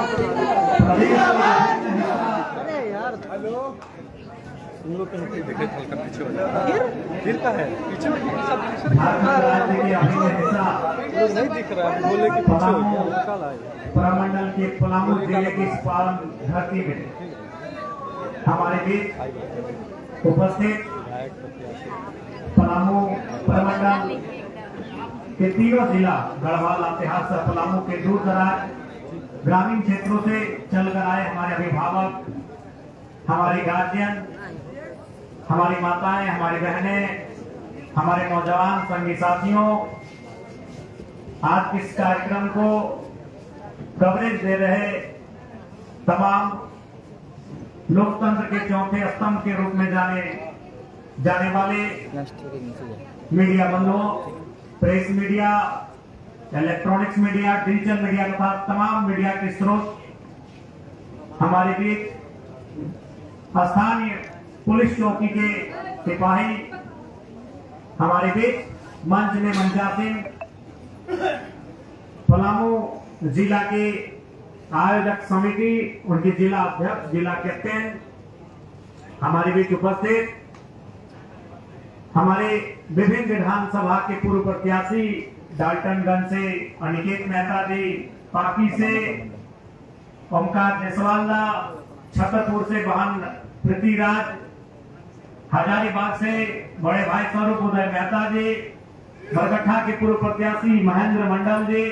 अरे यार हेलो तुम लोग कहीं देखे हल्का पीछे हो जाए फिर का है पीछे सब पीछे नहीं दिख रहा है बोले कि पीछे हो गया हल्का लाए प्रमंडल के पलामू जिले की इस पावन धरती में हमारे बीच उपस्थित पलामू प्रमंडल के तीनों जिला गढ़वाल लातेहार से पलामू के दूर दराज ग्रामीण क्षेत्रों से चलकर आए हमारे अभिभावक, हमारे गार्जियन, हमारी माताएं, हमारी बहनें, हमारे नौजवान संगी साथियों, आज इस कार्यक्रम को कवरेज दे रहे तमाम लोकतंत्र के चौथे स्तंभ के रूप में जाने वाले मीडिया बंधुओं, press media, electronics media, digital media तथा तमाम मीडिया के स्रोत, हमारे बीच स्थानीय पुलिस चौकी के सिपाही, हमारे बीच मंच में मंचासीन, पलामू जिला के आयोजक समिति, उनके जिला अध्यक्ष, जिला कैप्टन, हमारे बीच उपस्थित हमारे विभिन्न विधानसभा के पूर्व प्रत्याशी डाल्टनगंज से अनिकेत मेहता जी, पाकी से ओमकार जायसवाल, छतरपुर से बहन पृथ्वीराज, हजारीबाग से बड़े भाई स्वरूप उदय मेहता जी, बरगट्ठा के पूर्व प्रत्याशी महेंद्र मंडल जी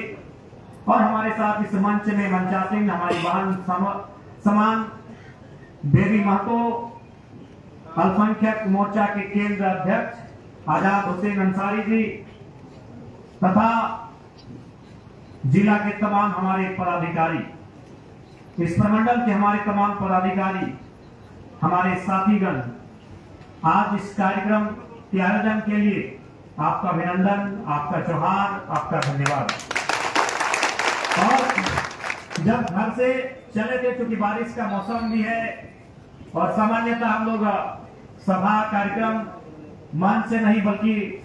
और हमारे साथ इस मंच में मंचासीन हमारी बहन समान देवी महतो, अल्पसंख्यक मोर्चा के केंद्र अध्यक्ष आजाद हुसैन अंसारी जी तथा जिला के तमाम हमारे पदाधिकारी, इस प्रमंडल के हमारे तमाम पदाधिकारी, हमारे साथीगण, आज इस कार्यक्रम के आयोजन के लिए आपका अभिनंदन, आपका जोहार, आपका धन्यवाद। और जब घर से चले थे, चूंकि बारिश का मौसम भी है और सामान्यतः हम लोग सभा कार्यक्रम मंच से नहीं बल्कि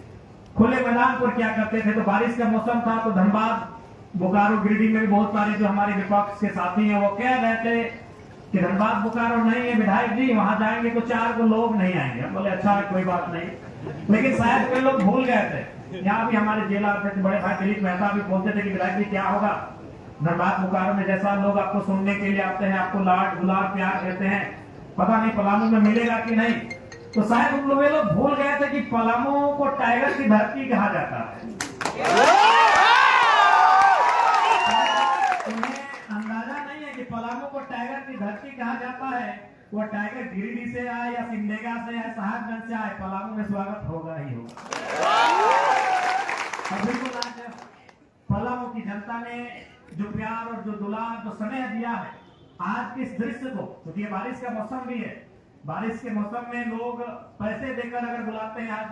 खुले मैदान पर क्या करते थे, तो बारिश का मौसम था तो धनबाद, बोकारो, गिरिडीह में भी बहुत सारे जो हमारे विपक्ष के साथी हैं वो कह रहे थे कि धनबाद बोकारो नहीं है विधायक जी, वहां जाएंगे तो 4 को लोग नहीं आएंगे। हम बोले अच्छा है, कोई बात नहीं, लेकिन शायद कई लोग भूल गए थे। यहाँ भी हमारे जिला अध्यक्ष बड़े भाई दिलीप मेहता भी बोलते थे कि विधायक जी क्या होगा, धनबाद बोकारो में जैसा लोग आपको सुनने के लिए आते हैं, आपको लाड गुलाब प्यार देते हैं, पता नहीं पलामू में मिलेगा कि नहीं। तो शायद उन लोग भूल गए थे कि पलामू को टाइगर की धरती कहा जाता है। उन्हें अंदाजा नहीं है कि पलामू को टाइगर की धरती कहा जाता है। वो टाइगर गिरिडीह से आए या सिमडेगा से आए, साहबगंज से आए, पलामू में स्वागत होगा ही होगा। अभी तो पलामू की जनता ने जो प्यार और जो दुलार, जो स्नेह दिया है आज के इस दृश्य को, क्योंकि बारिश का मौसम भी है, बारिश के मौसम में लोग पैसे देकर अगर बुलाते हैं। आज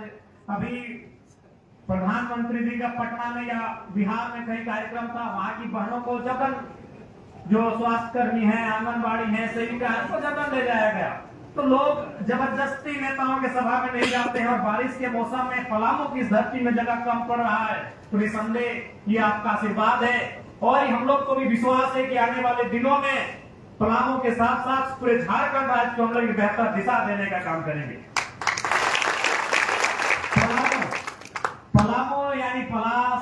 अभी प्रधानमंत्री जी का पटना में या बिहार में कहीं कार्यक्रम था, वहां की बहनों को जबरन, जो स्वास्थ्य कर्मी है, आंगनबाड़ी है, सेविका है, उनको जबरन ले जाया गया। तो लोग जबरदस्ती नेताओं के सभा में नहीं जाते हैं और बारिश के मौसम में पलामू की इस धरती में जगह कम पड़ रहा है, तो निसंदेह ये आपका आशीर्वाद है। और हम लोग को भी विश्वास है कि आने वाले दिनों में पलामू के साथ साथ पूरे झारखंड राज्य को हम लोग बेहतर दिशा देने का काम करेंगे। पलामू यानी पलास,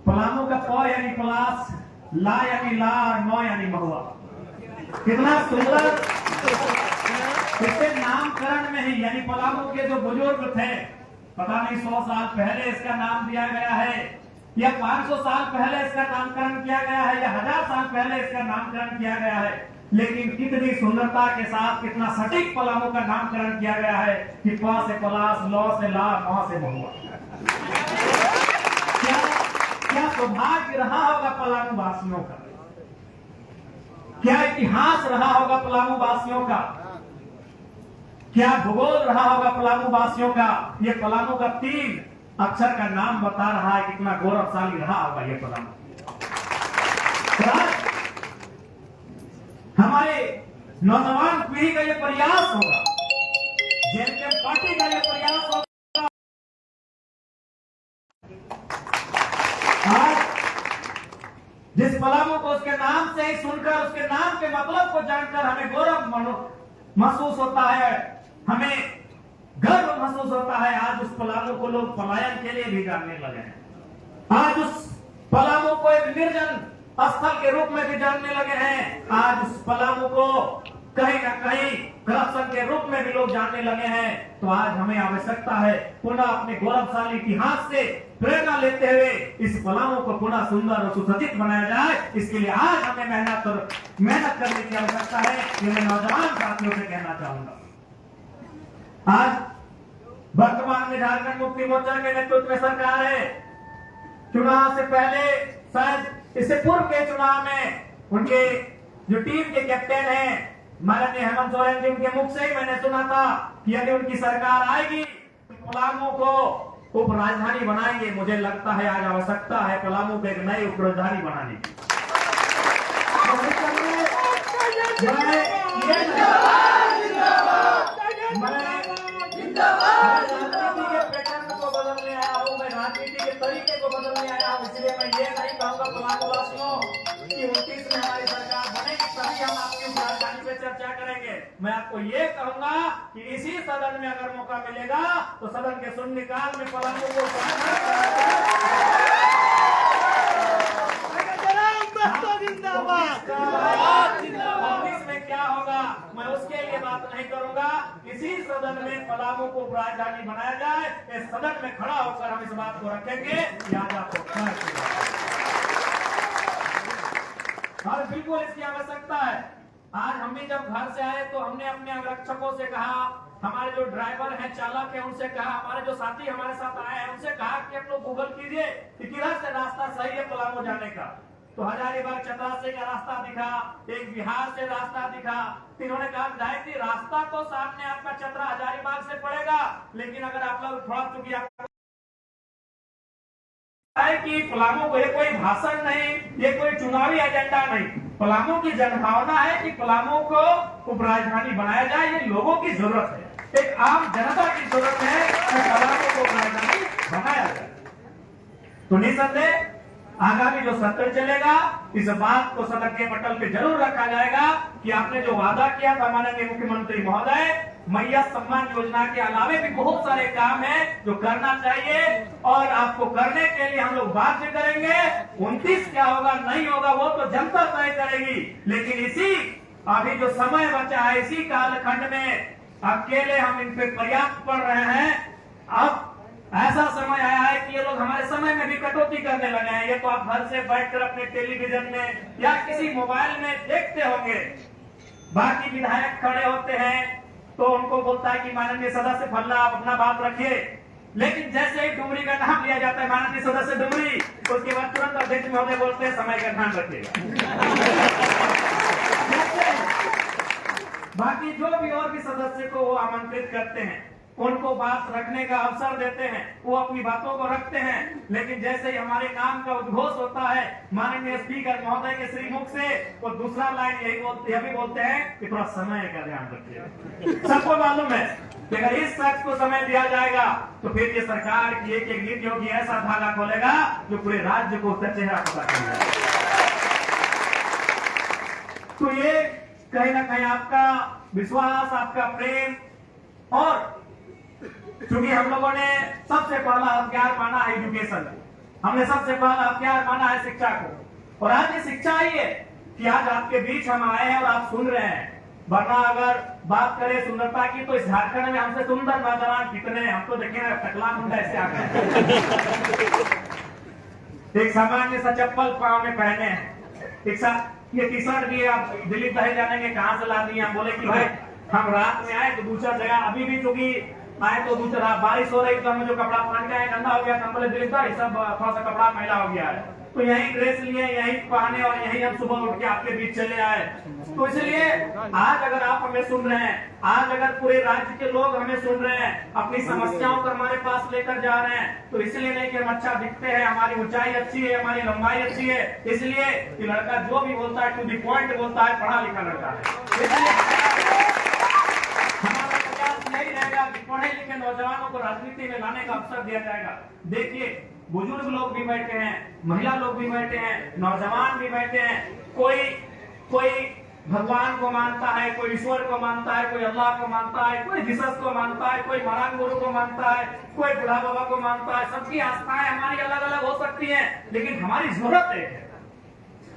पलामू का प यानी पलास, ला यानी ला और मौ यानी महुआ। कितना सुंदर, इसके नामकरण में ही, यानी पलामू के जो बुजुर्ग थे, पता नहीं 100 साल पहले इसका नाम दिया गया है या 500 साल पहले इसका नामकरण किया गया है या 1000 साल पहले इसका नामकरण किया गया है, लेकिन कितनी सुंदरता के साथ, कितना सटीक पलामू का नामकरण किया गया है कि प से पलास, लौ से ला, मौ से महुआ। क्या सौभाग्य रहा होगा पलामू वासियों का, क्या इतिहास रहा होगा पलामू वासियों का, क्या भूगोल रहा होगा पलामू वासियों का। ये पलामू का 3 अक्षर का नाम बता रहा है कितना गौरवशाली रहा होगा ये पलामू। हमारे नौजवान पीढ़ी का ये प्रयास होगा, जेएमएम पार्टी का ये प्रयास होगा, आज जिस पलामू को उसके नाम से नहीं सुनकर, उसके नाम के मतलब को जानकर हमें गौरव महसूस होता है, हमें गर्व महसूस होता है। आज उस पलामू को लोग पलायन के लिए भी जानने लगे हैं। आज उस पलामू को एक निर्जन स्थल के रूप में भी जानने लगे हैं। आज उस पलामू को कहीं ना कहीं करप्शन के रूप में भी लोग जानने लगे हैं। तो आज हमें आवश्यकता है पुनः अपने गौरवशाली इतिहास से प्रेरणा लेते हुए इस पलामू को पुनः सुंदर और सुसज्जित बनाया जाए। इसके लिए आज हमें मेहनत करने की आवश्यकता है। ये मैं नौजवान साथियों से कहना चाहूंगा। आज वर्तमान में झारखंड मुक्ति मोर्चा के नेतृत्व में सरकार है। चुनाव से पहले, शायद इससे पूर्व के चुनाव में उनके जो टीम के कैप्टन हैं माननीय हेमंत सोरेन जी, उनके मुख से ही मैंने सुना था कि यदि उनकी सरकार आएगी पलामू को उप राजधानी बनाएंगे। मुझे लगता है आज आवश्यकता है पलामू को एक नई उप राजधानी बनाने की। बदलने आया हूँ, मैं राजनीति के तरीके को बदलने आया हूँ। इसलिए मैं ये नहीं कहूँगा पलामू वासियों कि 29 में हमारी सरकार बनेगी तभी हम आपकी राजधानी पे चर्चा करेंगे। मैं आपको ये कहूंगा कि इसी सदन में अगर मौका मिलेगा तो सदन के शून्यकाल में पलामू को में क्या होगा मैं उसके लिए बात नहीं करूंगा। इसी सदन में पलामू को राजधानी बनाया जाए। इस सदन में खड़ा होकर हम इस बात को रखेंगे। याद आपको और बिल्कुल इसकी आवश्यकता है। आज हम भी जब घर से आए तो हमने अपने अंगरक्षकों से कहा, हमारे जो ड्राइवर हैं, चालक हैं, उनसे कहा, हमारे जो साथी हमारे साथ आए हैं उनसे कहा कि आप लोग गूगल कीजिए कि किधर से रास्ता सही है पलामू जाने का। तो हजारीबाग चतरा का रास्ता दिखा, एक बिहार से रास्ता दिखा। इन्होंने कहा विधायक जी रास्ता तो सामने आपका चतरा हजारीबाग से पड़ेगा, लेकिन अगर आप लोग थोड़ा चूंकि कि पलामू को ये कोई भाषण नहीं, ये कोई चुनावी एजेंडा नहीं, पलामू की जनभावना है कि पलामू को उप राजधानी बनाया जाए। ये लोगों की जरूरत है, एक आम जनता की जरूरत है कि पलामू को उप राजधानी बनाया जाए। तो निसंदेह आगामी जो सत्र चलेगा इस बात को सदन के पटल पे जरूर रखा जाएगा कि आपने जो वादा किया था माननीय मुख्यमंत्री महोदय, मैया सम्मान योजना के अलावे भी बहुत सारे काम हैं जो करना चाहिए और आपको करने के लिए हम लोग बाध्य करेंगे। 29 क्या होगा नहीं होगा वो तो जनता तय करेगी, लेकिन इसी अभी जो समय बचा है इसी कालखंड में अकेले हम इन पे पर्याप्त पड़ रहे हैं। अब ऐसा समय आया है कि ये लोग हमारे समय में भी कटौती करने लगे हैं। ये तो आप घर से बैठकर अपने टेलीविजन में या किसी मोबाइल में देखते होंगे। बाकी विधायक खड़े होते हैं तो उनको बोलता है कि माननीय सदस्य फलना आप अपना बात रखिए, लेकिन जैसे ही डुमरी का नाम लिया जाता है माननीय सदस्य डुमरी, उसके बाद तुरंत अध्यक्ष महोदय बोलते हैं समय का ध्यान रखिएगा। बाकी जो भी और भी सदस्य को वो आमंत्रित करते हैं, उनको बात रखने का अवसर देते हैं, वो अपनी बातों को रखते हैं, लेकिन जैसे ही हमारे नाम का उद्घोष होता है माननीय स्पीकर महोदय के श्रीमुख से, वो दूसरा लाइन यही भी बोलते हैं कि थोड़ा समय का ध्यान रखिए। सबको मालूम है कि अगर इस शख्स को समय दिया जाएगा तो फिर ये सरकार की एक एक नीति होगी, ऐसा धागा खोलेगा जो पूरे राज्य को उसका चेहरा पता चलेगा। तो ये कहीं ना कहीं आपका विश्वास, आपका प्रेम, और क्योंकि हम लोगों ने सबसे पहला हथियार माना है एजुकेशन, हमने सबसे पहला हथियार माना है शिक्षा को, और आज ये शिक्षा ही है कि आज आपके बीच हम आए हैं और आप सुन रहे हैं। वरना अगर बात करें सुंदरता की तो इस झारखंड में हमसे सुंदर नौजवान कितने हैं, हमको देखें टकला मुंडा ऐसे आ गए, एक सामान्य सा चप्पल पांव में पहने हैं, एक साथ ये टी शर्ट भी आप दिल्ली दहे जाने के कहां से ला दिए। हम बोले कि भाई हम रात में आए तो दूसरा जगह, अभी भी चूंकि आए तो दूसरा बारिश हो रही तो हमें जो कपड़ा पहन के आए गंदा हो गया, बोले दिल्ली था सब थोड़ा सा कपड़ा मैला हो गया है, तो यही ड्रेस लिए, यही पहने और यही हम सुबह उठ के आपके बीच चले आए। तो इसलिए आज अगर आप हमें सुन रहे हैं, आज अगर पूरे राज्य के लोग हमें सुन रहे हैं, अपनी समस्याओं को हमारे पास लेकर जा रहे हैं, तो इसलिए नहीं कि हम अच्छा दिखते हैं, हमारी ऊंचाई अच्छी है, हमारी लंबाई अच्छी है, इसलिए कि लड़का जो भी बोलता है टू द पॉइंट बोलता है, पढ़ा लिखा लड़का है। इसलिए हमारा प्रयास यही रहेगा कि पढ़े लिखे नौजवानों को राजनीति में लाने का अवसर दिया जाएगा। देखिए बुजुर्ग लोग भी बैठे हैं, महिला लोग भी बैठे हैं, नौजवान भी बैठे हैं, कोई कोई भगवान को मानता है, कोई ईश्वर को मानता है, कोई अल्लाह को मानता है, कोई जीसस को मानता है, कोई महान गुरु को मानता है, कोई बुढ़ा बाबा को मानता है। सबकी आस्थाएं हमारी अलग अलग हो सकती हैं, लेकिन हमारी जरूरत एक है।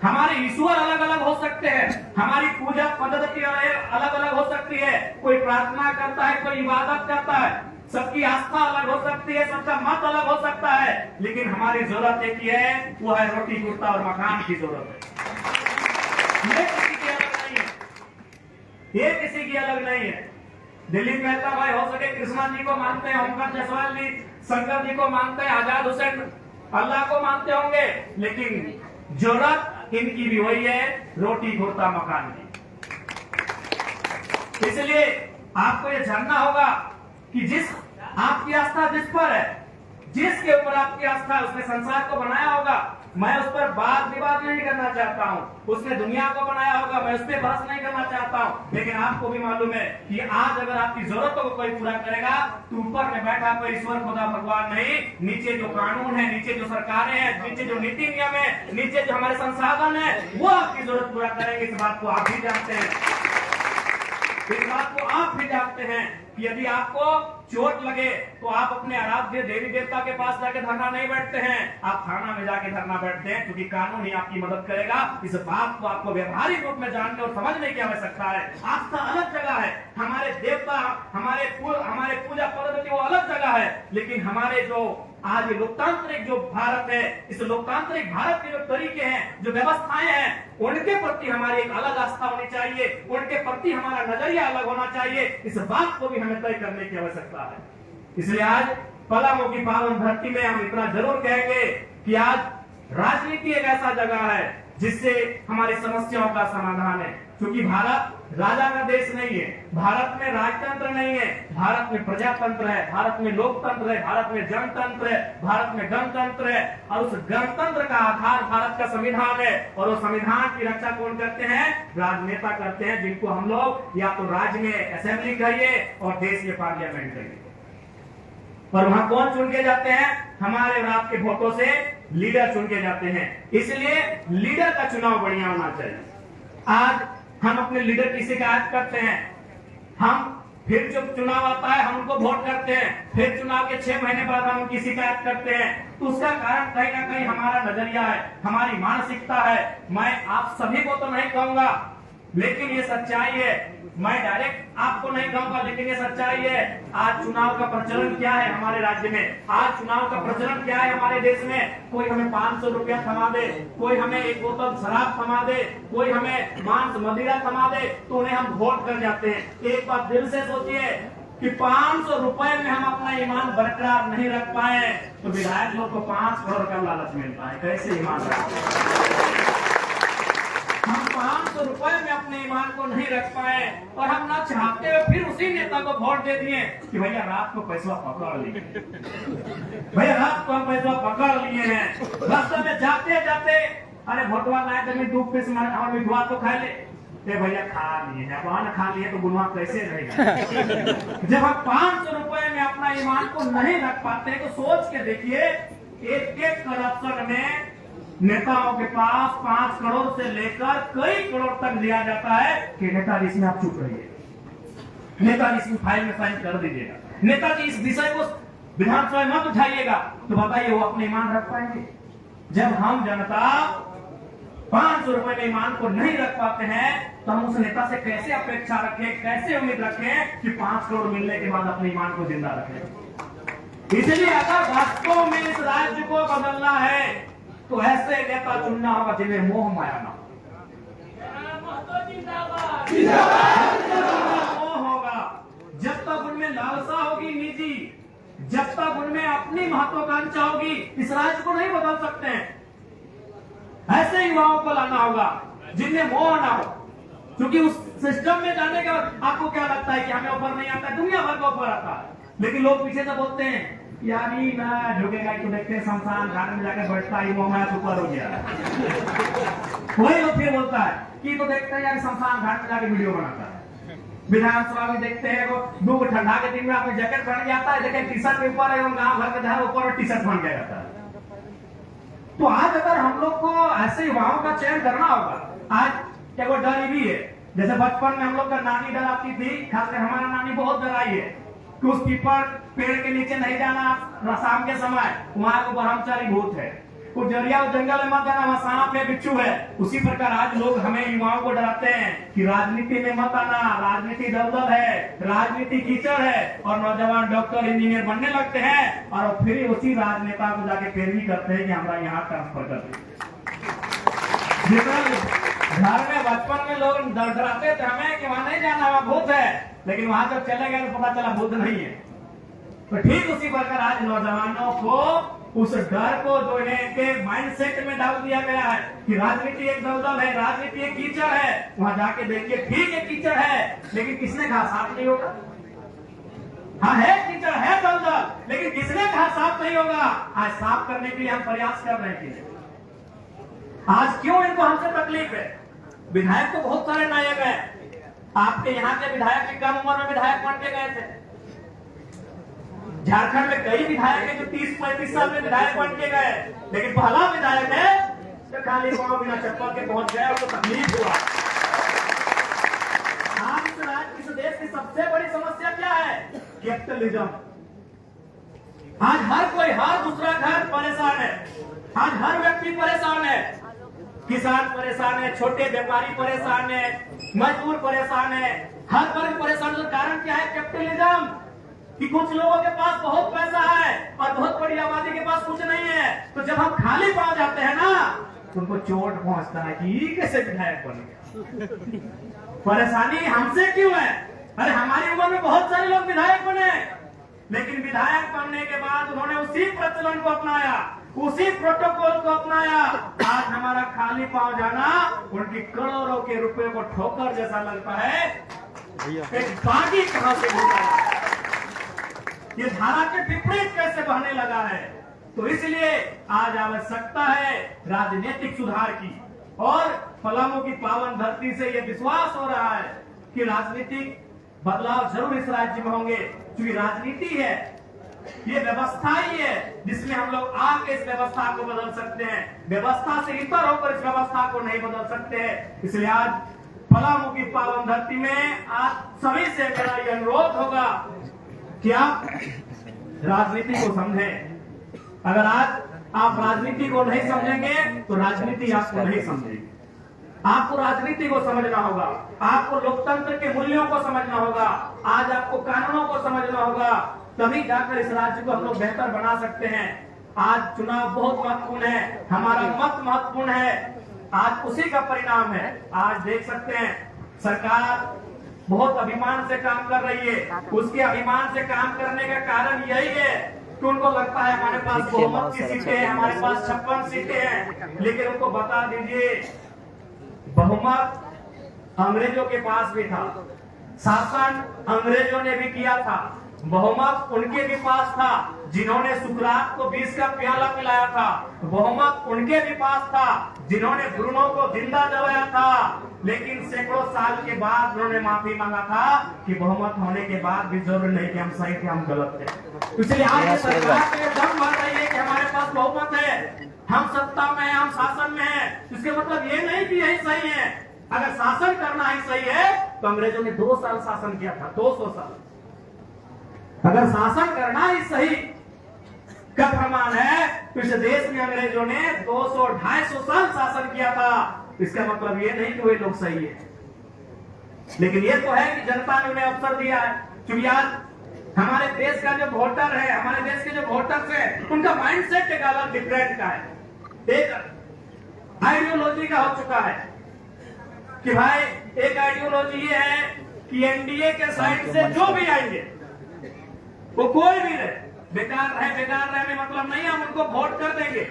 हमारे ईश्वर अलग अलग हो सकते हैं, हमारी पूजा पद्धति अलग अलग हो सकती है। कोई प्रार्थना करता है, कोई इबादत करता है, सबकी आस्था अलग हो सकती है, सबका मत अलग हो सकता है, लेकिन हमारी जरूरत एक ही है, वो है रोटी कुर्ता और मकान की जरूरत है। ये किसी की अलग नहीं है, ये किसी की अलग नहीं है। दिलीप मेहता भाई हो सके कृष्णा जी को मानते हैं, ओमकार जायसवाल जी शंकर जी को मानते हैं, आजाद हुसैन अल्लाह को मानते होंगे, लेकिन जरूरत इनकी भी वही है, रोटी कुर्ता मकान की। इसलिए आपको ये जानना होगा कि जिस आपकी आस्था जिस पर है, जिसके ऊपर आपकी आस्था है, उसने संसार को बनाया होगा। मैं उस पर बात विवाद नहीं करना चाहता हूँ, उसने दुनिया को बनाया होगा, मैं उस पर बहस नहीं करना चाहता हूँ। लेकिन आपको भी मालूम है कि आज अगर आपकी जरूरतों को कोई पूरा करेगा तो ऊपर में बैठा कोई ईश्वर खुदा भगवान नहीं, नीचे जो कानून है, नीचे जो सरकारें हैं, नीचे जो नीति नियम है, नीचे जो हमारे संसाधन है, वो आपकी जरूरत पूरा करेंगे। इस बात को आप भी जानते हैं, इस बात को आप भी जानते हैं कि यदि आपको चोट लगे तो आप अपने आराध्य देवी देवता के पास जाके धरना नहीं बैठते हैं, आप थाना में जाके धरना बैठते हैं, क्योंकि कानून ही आपकी मदद करेगा। इस बात को आपको व्यवहारिक रूप में जानने और समझने की आवश्यकता है। आस्था अलग जगह है, हमारे देवता, हमारे पूजा पद्धति वो अलग जगह है, लेकिन हमारे जो आज लोकतांत्रिक जो भारत है, इस लोकतांत्रिक भारत के जो तरीके हैं, जो व्यवस्थाएं हैं, उनके प्रति हमारी एक अलग आस्था होनी चाहिए, उनके प्रति हमारा नजरिया अलग होना चाहिए। इस बात को भी हमें तय करने की आवश्यकता है। इसलिए आज पलामू की पावन धरती में हम इतना जरूर कहेंगे कि आज राजनीति एक ऐसा जगह है जिससे हमारी समस्याओं का समाधान है। क्योंकि भारत राजा का देश नहीं है, भारत में राजतंत्र नहीं है, भारत में प्रजातंत्र है, भारत में लोकतंत्र है, भारत में जनतंत्र है, भारत में गणतंत्र है। और उस गणतंत्र का आधार भारत का संविधान है, और वो संविधान की रक्षा कौन करते हैं? राजनेता करते हैं, जिनको हम लोग या तो राज्य में असेंबली कहिए और देश में पार्लियामेंट कहिए। और वहां कौन चुन के जाते हैं? हमारे और आपके वोटों से लीडर चुन के जाते हैं। इसलिए लीडर का चुनाव बढ़िया होना चाहिए। आज हम अपने लीडर की शिकायत करते हैं, हम फिर जब चुनाव आता है हम उनको वोट करते हैं, फिर चुनाव के 6 महीने बाद हम उनकी शिकायत करते हैं। तो उसका कारण कहीं ना कहीं हमारा नजरिया है, हमारी मानसिकता है। मैं आप सभी को तो नहीं कहूंगा, लेकिन ये सच्चाई है। मैं डायरेक्ट आपको नहीं कहूंगा, लेकिन ये सच्चाई है। आज चुनाव का प्रचलन क्या है हमारे राज्य में? आज चुनाव का प्रचलन क्या है हमारे देश में? कोई हमें 500 रुपया थमा दे, कोई हमें एक बोतल शराब थमा दे, कोई हमें मांस मदिरा थमा दे, तो उन्हें हम वोट कर जाते हैं। एक बात दिल से सोचिए कि 500 रुपए में हम अपना ईमान बरकरार नहीं रख पाए तो विधायक लोग को 5 करोड़ का लालच मिलता है। कैसे ईमान रखें? हम 500 रुपए में अपने ईमान को नहीं रख पाए और हम ना चाहते हुए फिर उसी नेता को वोट दे दिए कि भैया रात को पैसा पकड़ लिए, भैया रात को हम पैसा पकड़ लिए हैं। रास्ते में जाते जाते अरे भोटवा लाए तो 2 पीस और मिठवा तो खा ले, भैया खा लिए है, अब खा लिए तो गुनवा कैसे रहेगा? जब हम 500 रुपए में अपना ईमान को नहीं रख पाते तो सोच के देखिए, एक करप्शन में नेताओं के पास 5 करोड़ से लेकर कई करोड़ तक लिया जाता है कि नेताजी इसमें आप चुप रहिए, नेताजी इसमें फाइल में साइन कर दीजिएगा, नेताजी इस विषय को विधानसभा मत उठाइएगा। तो बताइए वो अपने ईमान रख पाएंगे? जब हम जनता 500 रुपए में ईमान को नहीं रख पाते हैं तो हम उस नेता से कैसे अपेक्षा रखें, कैसे उम्मीद रखें कि 5 करोड़ मिलने के बाद अपने ईमान को जिंदा रखें? इसलिए अगर वास्तव में इस राज्य को बदलना है तो ऐसे नेता चुनना होगा जिन्हें मोह माया ना मोह होगा। जब तक उनमें लालसा होगी निजी, जब तक उनमें अपनी महत्वाकांक्षा होगी, इस राज्य को नहीं बदल सकते हैं। ऐसे युवाओं को लाना होगा जिनमें मोह ना हो, क्योंकि उस सिस्टम में जाने के बाद आपको क्या लगता है कि हमें ऑफर नहीं आता है? दुनिया भर का ऑफर आता है, लेकिन लोग पीछे से बोलते हैं यानी ना झुकेगा तो देखते हैं शमशान घाट में जाकर बैठता है, मोहमाया ऊपर हो गया। वही लोग फिर बोलता है कि तो देखते हैं यार शमशान घाट में जाकर वीडियो बनाता है। विधानसभा में देखते हैं वो 2 ठंडा के दिन में आपने जैकेट पहन जाता है, देखिए टी शर्ट के ऊपर है, गाँव भर के जहाँ ऊपर टी शर्ट पहन गया जाता है। तो आज अगर हम लोग को ऐसे युवाओं का चयन करना होगा, आज क्या वो डर भी है। जैसे बचपन में हम लोग का नानी डराती थी, खासकर हमारा नानी बहुत डराई है कि उस पीपल पेड़ के नीचे नहीं जाना शाम के समय, वहां को ब्रह्मचारी भूत है, वो जरिया जंगल में मत जाना, वहां सांप है बिच्छू है। उसी प्रकार आज लोग हमें युवाओं को डराते हैं कि राजनीति में मत आना, राजनीति दलदल है, राजनीति कीचड़ है, और नौजवान डॉक्टर इंजीनियर बनने लगते हैं और फिर उसी राजनेता को जाके पैरवी करते हैं कि हमारा यहाँ ट्रांसफर कर दे। घर में बचपन में लोग डराते थे हमें कि वहां नहीं जाना, वहां भूत है, लेकिन वहां जब चले गए तो पता चला भूत नहीं है। तो ठीक उसी प्रकार आज नौजवानों को उस डर को जो इनके माइंडसेट में डाल दिया गया है कि राजनीति एक दलदल है, राजनीति एक कीचड़ है। वहां जाके देखिए ठीक है कीचड़ है, लेकिन किसने कहा साफ नहीं होगा? हाँ है कीचड़ है दलदल, लेकिन किसने कहा साफ नहीं होगा? आज साफ करने के लिए हम प्रयास कर रहे हैं। आज क्यों इनको हमसे तकलीफ है? विधायक तो बहुत सारे नायक हैं, आपके यहाँ के विधायक भी कम उम्र में विधायक बन के गए थे। झारखंड में कई विधायक है जो 30-35 साल में विधायक बन के गए, लेकिन पहला विधायक है जो खाली पांव बिना चप्पल के पहुंच गया, उसको तकलीफ हुआ। आज इस देश की सबसे बड़ी समस्या क्या है? कैपिटलिज्म। आज हर कोई, हर दूसरा घर परेशान है, आज हर व्यक्ति परेशान है, किसान परेशान है, छोटे व्यापारी परेशान है, मजदूर परेशान है, हर वर्ग परेशान है। कारण क्या है? कैपिटलिज्म। कि कुछ लोगों के पास बहुत पैसा है और बहुत बड़ी आबादी के पास कुछ नहीं है, तो जब हम खाली पांव जाते हैं ना, उनको चोट पहुंचता है कि कैसे विधायक बने। परेशानी हमसे क्यों है? अरे हमारी उम्र में बहुत सारे लोग विधायक बने, लेकिन विधायक बनने के बाद उन्होंने उसी प्रचलन को अपनाया, उसी प्रोटोकॉल को अपनाया। आज हमारा खाली पांव जाना उनकी करोड़ों के रुपए को ठोकर जैसा लगता है। एक बागी कहां से होता है? ये धारा के विपरीत कैसे बहने लगा है? तो इसलिए आज आवश्यकता है राजनीतिक सुधार की, और पलामू की पावन धरती से ये विश्वास हो रहा है कि राजनीतिक बदलाव जरूर इस राज्य में होंगे, क्योंकि राजनीति है, ये व्यवस्था ही है जिसमें हम लोग आके इस व्यवस्था को बदल सकते हैं। व्यवस्था से इतर होकर इस व्यवस्था को नहीं बदल सकते हैं। इसलिए आज पलामू की पावन धरती में आज सभी से मेरा ये अनुरोध होगा कि आप राजनीति को समझें। अगर आज आप राजनीति को नहीं समझेंगे तो राजनीति आपको नहीं समझेगी। आपको राजनीति को समझना होगा, आपको लोकतंत्र के मूल्यों को समझना होगा, आज आपको कानूनों को समझना होगा, तभी जाकर इस राज्य को हम लोग बेहतर बना सकते हैं। आज चुनाव बहुत महत्वपूर्ण है, हमारा मत महत्वपूर्ण है, आज उसी का परिणाम है। आज देख सकते हैं सरकार बहुत अभिमान से काम कर रही है, उसके अभिमान से काम करने का कारण यही है कि उनको लगता है हमारे पास बहुमत की सीटें हैं, हमारे पास 56 सीटें हैं। लेकिन उनको बता दीजिए बहुमत अंग्रेजों के पास भी था, शासन अंग्रेजों ने भी किया था, बहुमत उनके भी पास था जिन्होंने सुकरात को विष का प्याला पिलाया था, बहुमत उनके भी पास था जिन्होंने ब्रूनो को जिंदा जलाया था। लेकिन सैकड़ों साल के बाद उन्होंने माफी मांगा था कि बहुमत होने के बाद भी जरूर नहीं कि हम सही थे, हम गलत थे। इसलिए आज सरकार के दम भर रही है कि हमारे पास बहुमत है, हम सत्ता में हैं, हम शासन में हैं। इसके मतलब ये नहीं कि यही सही है। अगर शासन करना ही सही है तो अंग्रेजों ने 2 साल शासन किया था, 200 साल। अगर शासन करना ही सही का प्रमाण है तो इस देश में अंग्रेजों ने 200-250 साल शासन किया था। इसका मतलब ये नहीं कि वे लोग सही है, लेकिन ये तो है कि जनता ने उन्हें अवसर दिया है। क्योंकि आज हमारे देश का जो वोटर है, हमारे देश के जो वोटर्स है, उनका माइंडसेट एक अलग डिफरेंट का है, एक आइडियोलॉजी का हो चुका है कि भाई एक आइडियोलॉजी ये है कि एनडीए के साइड से जो भी आएंगे वो कोई भी रहे, बेकार रहे में मतलब नहीं, हम उनको वोट कर देंगे।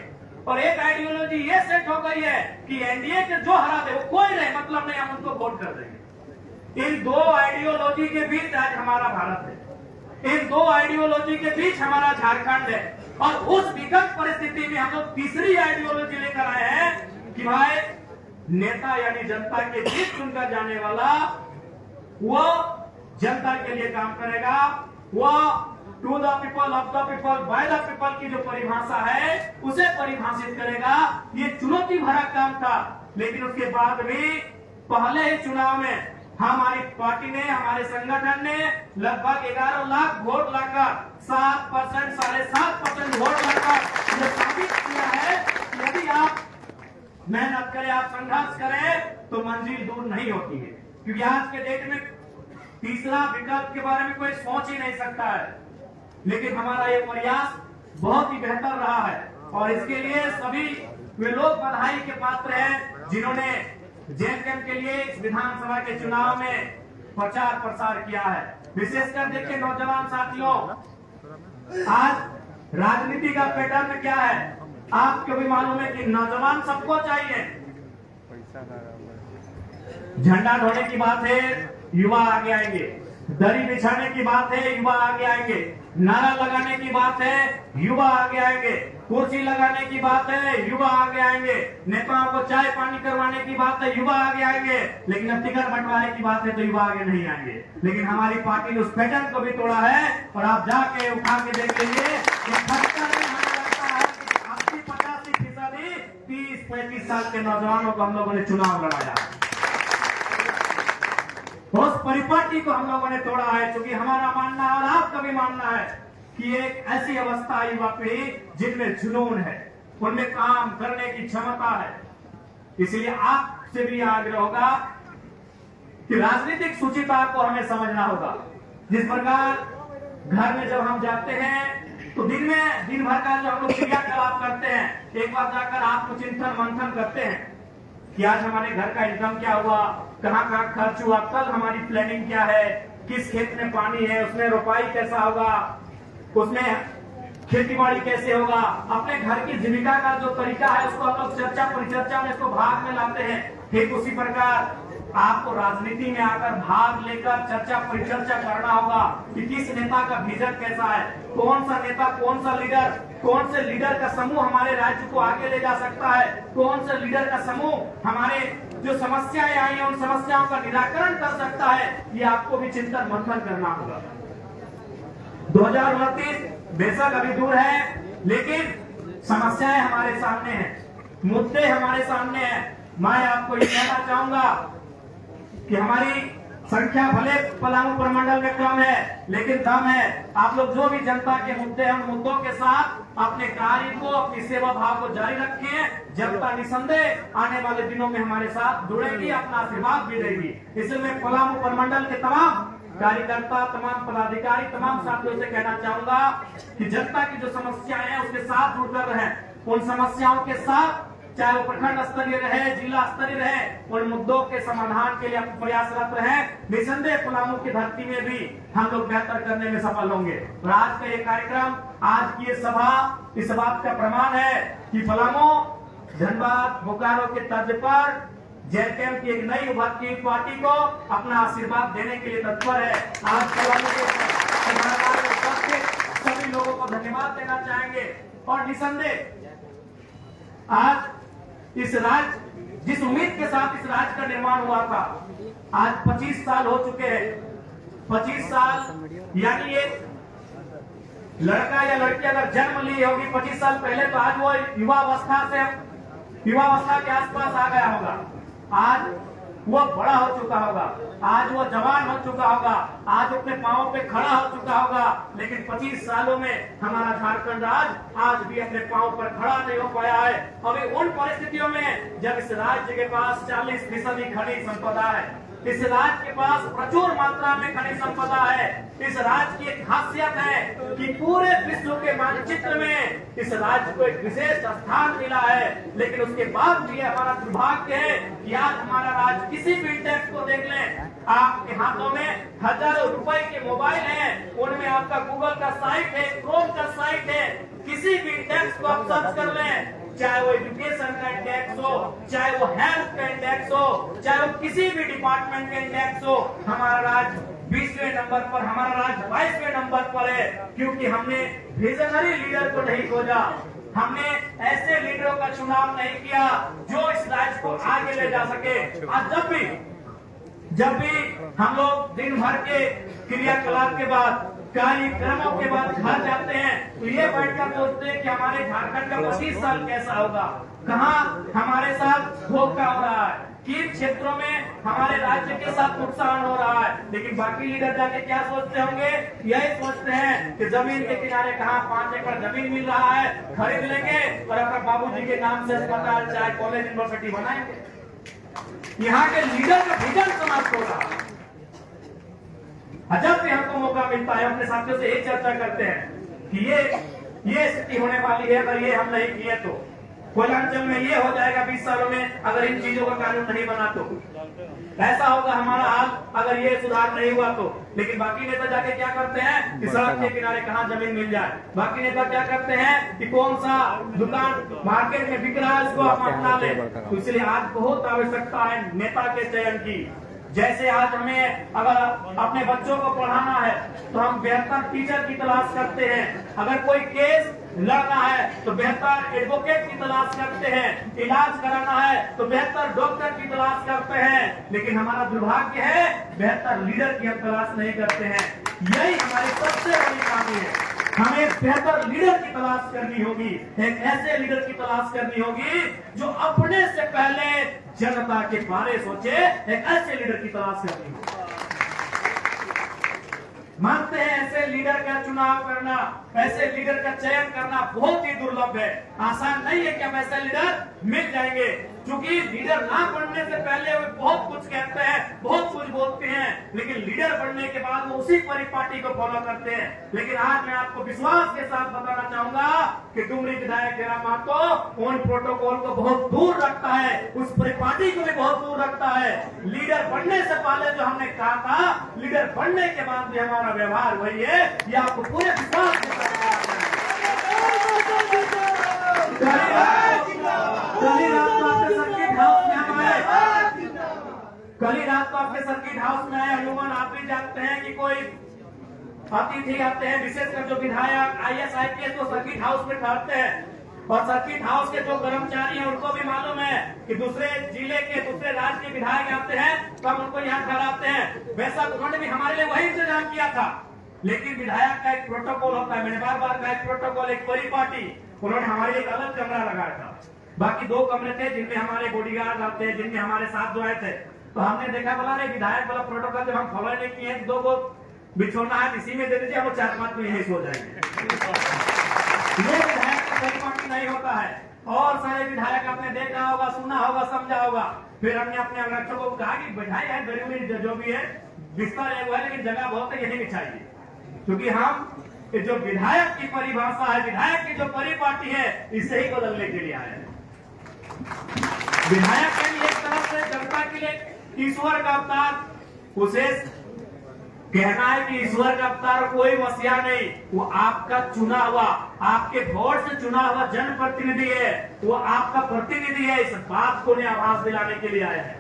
और एक आइडियोलॉजी ये सेट हो गई है कि एनडीए के जो हरा दे वो कोई रहे मतलब नहीं, हम उनको वोट कर देंगे। इन 2 आइडियोलॉजी के बीच आज हमारा भारत है, इन 2 आइडियोलॉजी के बीच हमारा झारखंड है। और उस विकट परिस्थिति में हम लोग तीसरी आइडियोलॉजी लेकर आए हैं कि भाई नेता यानी जनता के बीच चुनकर जाने वाला वो जनता के लिए काम करेगा, वो to the people, of the people, by the people की जो परिभाषा है उसे परिभाषित करेगा। ये चुनौती भरा काम था, लेकिन उसके बाद भी पहले ही चुनाव में हमारी पार्टी ने, हमारे संगठन ने लगभग 11 लाख वोट लाकर 7%, 7.5% वोट लाकर यह साबित किया है कि यदि आप मेहनत करें, आप संघर्ष करें तो मंजिल दूर नहीं होती है। क्योंकि आज के डेट में तीसरा विकल्प के बारे में कोई सोच ही नहीं सकता है, लेकिन हमारा ये प्रयास बहुत ही बेहतर रहा है और इसके लिए सभी वे लोग बधाई के पात्र हैं जिन्होंने जेल कैंप के लिए इस विधानसभा के चुनाव में प्रचार प्रसार किया है। विशेषकर देखिए नौजवान साथियों, आज राजनीति का पैटर्न क्या है आपको भी मालूम है कि नौजवान सबको चाहिए। झंडा ढोने की बात है, युवा आगे आएंगे। दरी बिछाने की बात है, युवा आगे आएंगे। नारा लगाने की बात है, युवा आगे आएंगे। कुर्सी लगाने की बात है, युवा आगे आएंगे। नेताओं को चाय पानी करवाने की बात है, युवा आगे आएंगे। लेकिन अब टिकट बंटवाने की बात है तो युवा आगे नहीं आएंगे। लेकिन हमारी पार्टी ने उस पैटर्न को भी तोड़ा है और आप जाके उठा के देख लीजिए, 30-35 साल के नौजवानों को हम लोगों ने चुनाव लड़ाया। उस परिपाटी को हम लोगों ने तोड़ा है, क्योंकि हमारा मानना है और आपका भी मानना है कि एक ऐसी अवस्था युवा पीढ़ी जिनमें जुनून है, उनमें काम करने की क्षमता है। इसलिए आपसे भी आग्रह होगा कि राजनीतिक सुचिता को हमें समझना होगा। जिस प्रकार घर में जब हम जाते हैं तो दिन भर का जो हम लोग क्रियाकलाप करते हैं, एक बार जाकर आत्मचिंतन मंथन करते हैं कि आज हमारे घर का इनकम क्या हुआ, कहाँ कहाँ खर्च हुआ, कल हमारी प्लानिंग क्या है, किस खेत में पानी है, उसमें रोपाई कैसा होगा, उसमें खेती बाड़ी कैसे होगा। अपने घर की जीविका का जो तरीका है उसको हम लोग चर्चा परिचर्चा में इसको भाग में लाते हैं। ठीक उसी प्रकार आपको राजनीति में आकर भाग लेकर चर्चा परिचर्चा करना होगा कि किस नेता का विजन कैसा है, कौन सा नेता, कौन सा लीडर, कौन से लीडर का समूह हमारे राज्य को आगे ले जा सकता है, कौन से लीडर का समूह हमारे जो समस्याएं आई हैं उन समस्याओं का निराकरण कर सकता है। ये आपको भी चिंतन मंथन करना होगा। 2029 बेशक अभी दूर है, लेकिन समस्याएं हमारे सामने हैं, मुद्दे हमारे सामने हैं। मैं आपको ये कहना चाहूंगा कि हमारी संख्या भले पलामू प्रमंडल में कम है, लेकिन दम है। आप लोग जो भी जनता के मुद्दे हैं उन मुद्दों के साथ अपने कार्य को, अपनी सेवा भाव को जारी रखें। जनता निसंदेह आने वाले दिनों में हमारे साथ जुड़ेगी, अपना आशीर्वाद भी देगी। इसलिए मैं पलामू प्रमंडल के तमाम कार्यकर्ता, तमाम पदाधिकारी, तमाम साथियों से कहना चाहूंगा कि जनता की जो समस्याएं हैं उसके साथ जुड़कर रहें। उन समस्याओं के साथ, चाहे वो प्रखंड स्तरीय रहे, जिला स्तरीय रहे, उन मुद्दों के समाधान के लिए प्रयासरत रहे। निसंदेह पलामू की धरती में भी हम लोग बेहतर करने में सफल होंगे। और आज का ये कार्यक्रम, आज की ये सभा इस बात का प्रमाण है कि पलामू धनबाद बोकारो के तर्ज पर जेल कैंप की एक नई उभरती हुई पार्टी को अपना आशीर्वाद देने के लिए तत्पर है। आज पलामू के सभी लोगों को धन्यवाद देना चाहेंगे। और निसंदेह आज इस राज्य, जिस उम्मीद के साथ इस राज्य का निर्माण हुआ था, आज 25 साल हो चुके हैं। 25 साल यानी एक लड़का या लड़की अगर जन्म ली होगी 25 साल पहले, तो आज वो युवावस्था के आसपास आ गया होगा। आज वो बड़ा हो चुका होगा, आज वो जवान हो चुका होगा, आज अपने पांवों पे खड़ा हो चुका होगा। लेकिन 25 सालों में हमारा झारखंड राज्य आज भी अपने पांव पर खड़ा नहीं हो पाया है। अभी उन परिस्थितियों में जब इस राज्य के पास 40% खनिज संपदा है, इस राज्य के पास प्रचुर मात्रा में खनिज संपदा है। इस राज्य की एक खासियत है कि पूरे विश्व के मानचित्र में इस राज्य को एक विशेष स्थान मिला है। लेकिन उसके बाद भी हमारा दुर्भाग्य है कि आज हमारा राज्य किसी भी टैक्स को देख लें, आपके हाथों में हजारों रुपए के मोबाइल हैं, उनमें आपका गूगल का साइट है, क्रोम का साइट है। किसी भी टैक्स को आप सर्च कर लें, चाहे वो एजुकेशन का इंडेक्स हो, चाहे वो हेल्थ का इंडेक्स हो, चाहे वो किसी भी डिपार्टमेंट का इंडेक्स हो, हमारा राज्य 20वें नंबर पर, हमारा राज्य 22वें नंबर पर है। क्योंकि हमने विजनरी लीडर को नहीं खोजा, हमने ऐसे लीडरों का चुनाव नहीं किया जो इस राज्य को आगे ले जा सके। आज जब भी हम लोग दिन भर के क्रियाकलाप के बाद, कार्यक्रमों के बाद घर जाते हैं, तो ये बैठकर सोचते हैं कि हमारे झारखंड का 25 साल कैसा होगा, कहाँ हमारे साथ धोखा हो रहा है, किन क्षेत्रों में हमारे राज्य के साथ नुकसान हो रहा है। लेकिन बाकी लीडर जाके क्या सोचते होंगे, यही सोचते हैं कि जमीन के किनारे कहाँ 5 एकड़ जमीन मिल रहा है, खरीद लेंगे और अपना बाबूजी के नाम से अस्पताल चाहे कॉलेज यूनिवर्सिटी बनाएंगे। यहाँ के लीडर का विजन समाप्त हो रहा है। जब भी हमको मौका मिलता है अपने साथियों से यही चर्चा करते हैं कि ये स्थिति होने वाली है, अगर ये हम नहीं किए तो कोयलांचल में ये हो जाएगा 20 सालों में, अगर इन चीजों का कानून नहीं बना तो ऐसा होगा हमारा हाल, अगर ये सुधार नहीं हुआ तो। लेकिन बाकी नेता जाके क्या करते हैं कि सड़क के किनारे कहाँ जमीन मिल जाए। बाकी नेता क्या करते हैं कि कौन सा दुकान मार्केट में बिक रहा है उसको आप अपना ले। तो इसलिए आज बहुत आवश्यकता है नेता के चयन की। जैसे आज हमें अगर अपने बच्चों को पढ़ाना है तो हम बेहतर टीचर की तलाश करते हैं, अगर कोई केस लड़ना है तो बेहतर एडवोकेट की तलाश करते हैं, इलाज कराना है तो बेहतर डॉक्टर की तलाश करते हैं। लेकिन हमारा दुर्भाग्य है बेहतर लीडर की हम तलाश नहीं करते हैं। यही हमारी सबसे बड़ी कमी है। हमें बेहतर लीडर की तलाश करनी होगी, एक ऐसे लीडर की तलाश करनी होगी जो अपने से पहले जनता के बारे सोचे, एक ऐसे लीडर की तलाश करनी होगी। मानते हैं ऐसे लीडर का चुनाव करना, ऐसे लीडर का चयन करना बहुत ही दुर्लभ है, आसान नहीं है कि हम ऐसे लीडर मिल जाएंगे। क्योंकि लीडर ना बनने से पहले वे बहुत कुछ कहते हैं, बहुत कुछ बोलते हैं, लेकिन लीडर बनने के बाद वो उसी परिपाटी को फॉलो करते हैं। लेकिन आज मैं आपको विश्वास के साथ बताना चाहूंगा कि डुमरी विधायक जयराम महतो उन प्रोटोकॉल को बहुत दूर रखता है, उस परिपाटी को भी बहुत दूर रखता है। लीडर बनने से पहले जो हमने कहा था, लीडर बनने के बाद भी हमारा व्यवहार वही है, ये आपको पूरे विश्वास के साथ कल रात को आपके सर्किट हाउस में आए अनुमान आप भी जानते हैं कि कोई अतिथि आते हैं, विशेषकर जो विधायक IAS IPS तो सर्किट हाउस में ठहरते हैं और सर्किट हाउस के जो कर्मचारी हैं उनको भी मालूम है कि दूसरे जिले के दूसरे राज्य के विधायक आते हैं तो हम उनको यहाँ ठहराते हैं। वैसा उन्होंने भी हमारे लिए वही इंतजाम किया था। लेकिन विधायक का एक प्रोटोकॉल होता है, मैंने बार का एक प्रोटोकॉल, एक परिपाटी, उन्होंने हमारे एक अलग कमरा लगाया था। बाकी 2 कमरे थे जिनमें हमारे बॉडीगार्ड आते हैं, जिनमें हमारे साथ जो आए थे। तो हमने देखा बोला रे विधायक वाला प्रोटोकॉल जब हम फॉलो नहीं किए, 2 को बिछोना है इसी में दे दीजिए, हम 4-5 में यही सो जाएंगे। ये विधायक का परिपाटी नहीं होता है। और सारे विधायक आपने देखा होगा, सुना होगा, समझा होगा। फिर हमने अपने अंगरक्षकों को कहा कि बिठाई है गरीबी जो भी है, बिस्तर एक है लेकिन जगह बहुत है, यही बिछाइए। क्योंकि हम जो विधायक की परिभाषा है, विधायक की जो परिपाटी है, इसे ही बदलने के लिए आए हैं। विधायक के लिए एक तरफ से जनता के लिए ईश्वर का अवतार, उसे कहना है कि ईश्वर का अवतार कोई मसीहा नहीं, वो आपका चुना हुआ, आपके वोट से चुना हुआ जनप्रतिनिधि है, वो आपका प्रतिनिधि है। इस बात को आभास दिलाने के लिए आया है।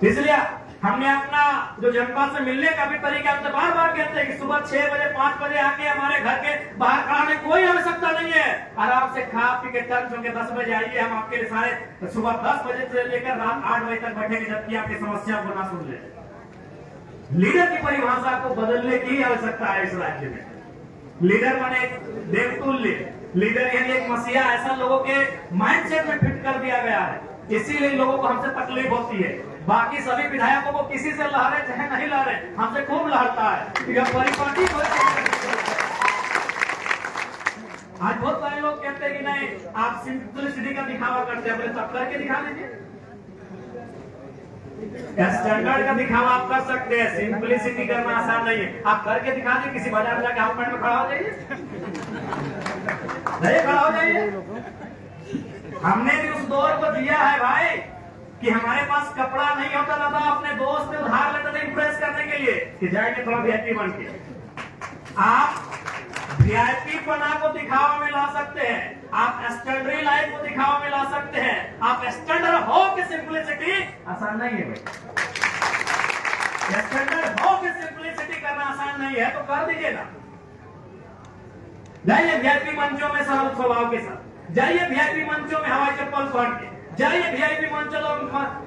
इसलिए हमने अपना जो जनता से मिलने का भी तरीका आपसे बार कहते हैं कि सुबह 6 बजे 5 बजे आके हमारे घर के बाहर खड़ा होने कोई आवश्यकता नहीं है। आराम से खा पी के टर्न के 10 बजे आइए, हम आपके लिए सारे सुबह 10 बजे से लेकर रात 8 बजे तक बैठेंगे, जबकि आपकी समस्या को ना सुन ले। लीडर की परिभाषा को बदलने की आवश्यकता है इस राज्य में। लीडर माने देवतुल्य, लीडर यानी एक मसीहा, ऐसा लोगों के माइंडसेट में फिट कर दिया गया है। इसीलिए लोगों को हमसे तकलीफ होती है। बाकी सभी विधायकों को किसी से लहरे चाहे नहीं लहरे, हमसे खूब लहरता है। परिपाटी आज बहुत सारे लोग कहते हैं कि नहीं आप सिंपलिसिटी का दिखावा करते हैं, तब करके दिखा दीजिए। स्टैंडर्ड का दिखावा आप कर सकते हैं, सिंपलिसिटी करना आसान नहीं है। आप करके दिखा दीजिए, किसी बाजार में जाके हाफ पैंट में खड़ा हो जाइए, नहीं खड़ा हो जाइए। हमने भी उस दौर को दिया है भाई कि हमारे पास कपड़ा नहीं होता था, तो अपने दोस्त से उधार लेते थे इंप्रेस करने के लिए कि जाएंगे थोड़ा VIP बन के। आप VIP पना को दिखावा में ला सकते हैं, आप स्टैंडर्ड लाइफ को दिखावा में ला सकते हैं। आप स्टैंडर्ड हो के सिंपलिसिटी आसान नहीं है भाई, स्टैंडर्ड हो के सिंपलिसिटी करना आसान नहीं है, तो कर दीजिए ना। जाइए VIP मंचों में सरल स्वभाव के साथ, जाइए VIP मंचों में हवाई चप्पल पहन के, जाइए VIP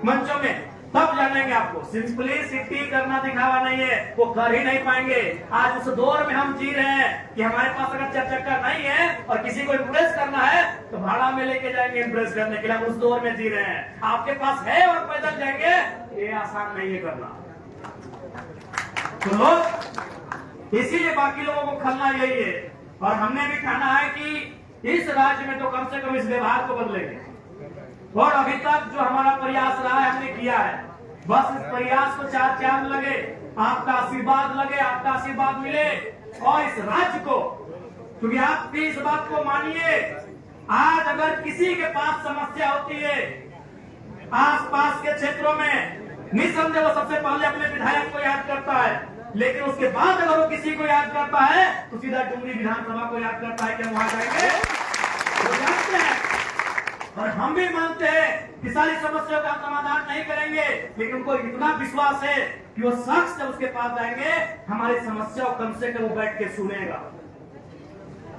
मंचों में तब जानेंगे आपको। सिंपलिसिटी करना दिखावा नहीं है, वो कर ही नहीं पाएंगे। आज उस दौर में हम जी रहे हैं कि हमारे पास अगर 4 चक्का नहीं है और किसी को इम्प्रेस करना है तो भाड़ा में लेके जाएंगे इम्प्रेस करने के लिए। हम उस दौर में जी रहे हैं। आपके पास है और पैदल जाएंगे, ये आसान नहीं है करना। तो लोग इसीलिए बाकी लोगों को खलना यही है। और हमने भी ठाना है कि इस राज्य में तो कम से कम इस व्यवहार को बदलेंगे। और अभी तक जो हमारा प्रयास रहा है हमने किया है, बस इस प्रयास को 4 चांद लगे, आपका आशीर्वाद लगे, आपका आशीर्वाद मिले और इस राज्य को, क्योंकि आप भी इस बात को मानिए, आज अगर किसी के पास समस्या होती है आसपास के क्षेत्रों में, निसंदेह वो सबसे पहले अपने विधायक को याद करता है, लेकिन उसके बाद अगर वो किसी को याद करता है तो सीधा डुमरी विधानसभा को याद करता है कि हम वहां जाएंगे। वो जानते हैं और हम भी मानते हैं कि सारी समस्याओं का समाधान नहीं करेंगे, लेकिन उनको इतना विश्वास है कि वो शख्स जब उसके पास जाएंगे हमारी समस्या को कम से कम वो बैठ के सुनेगा।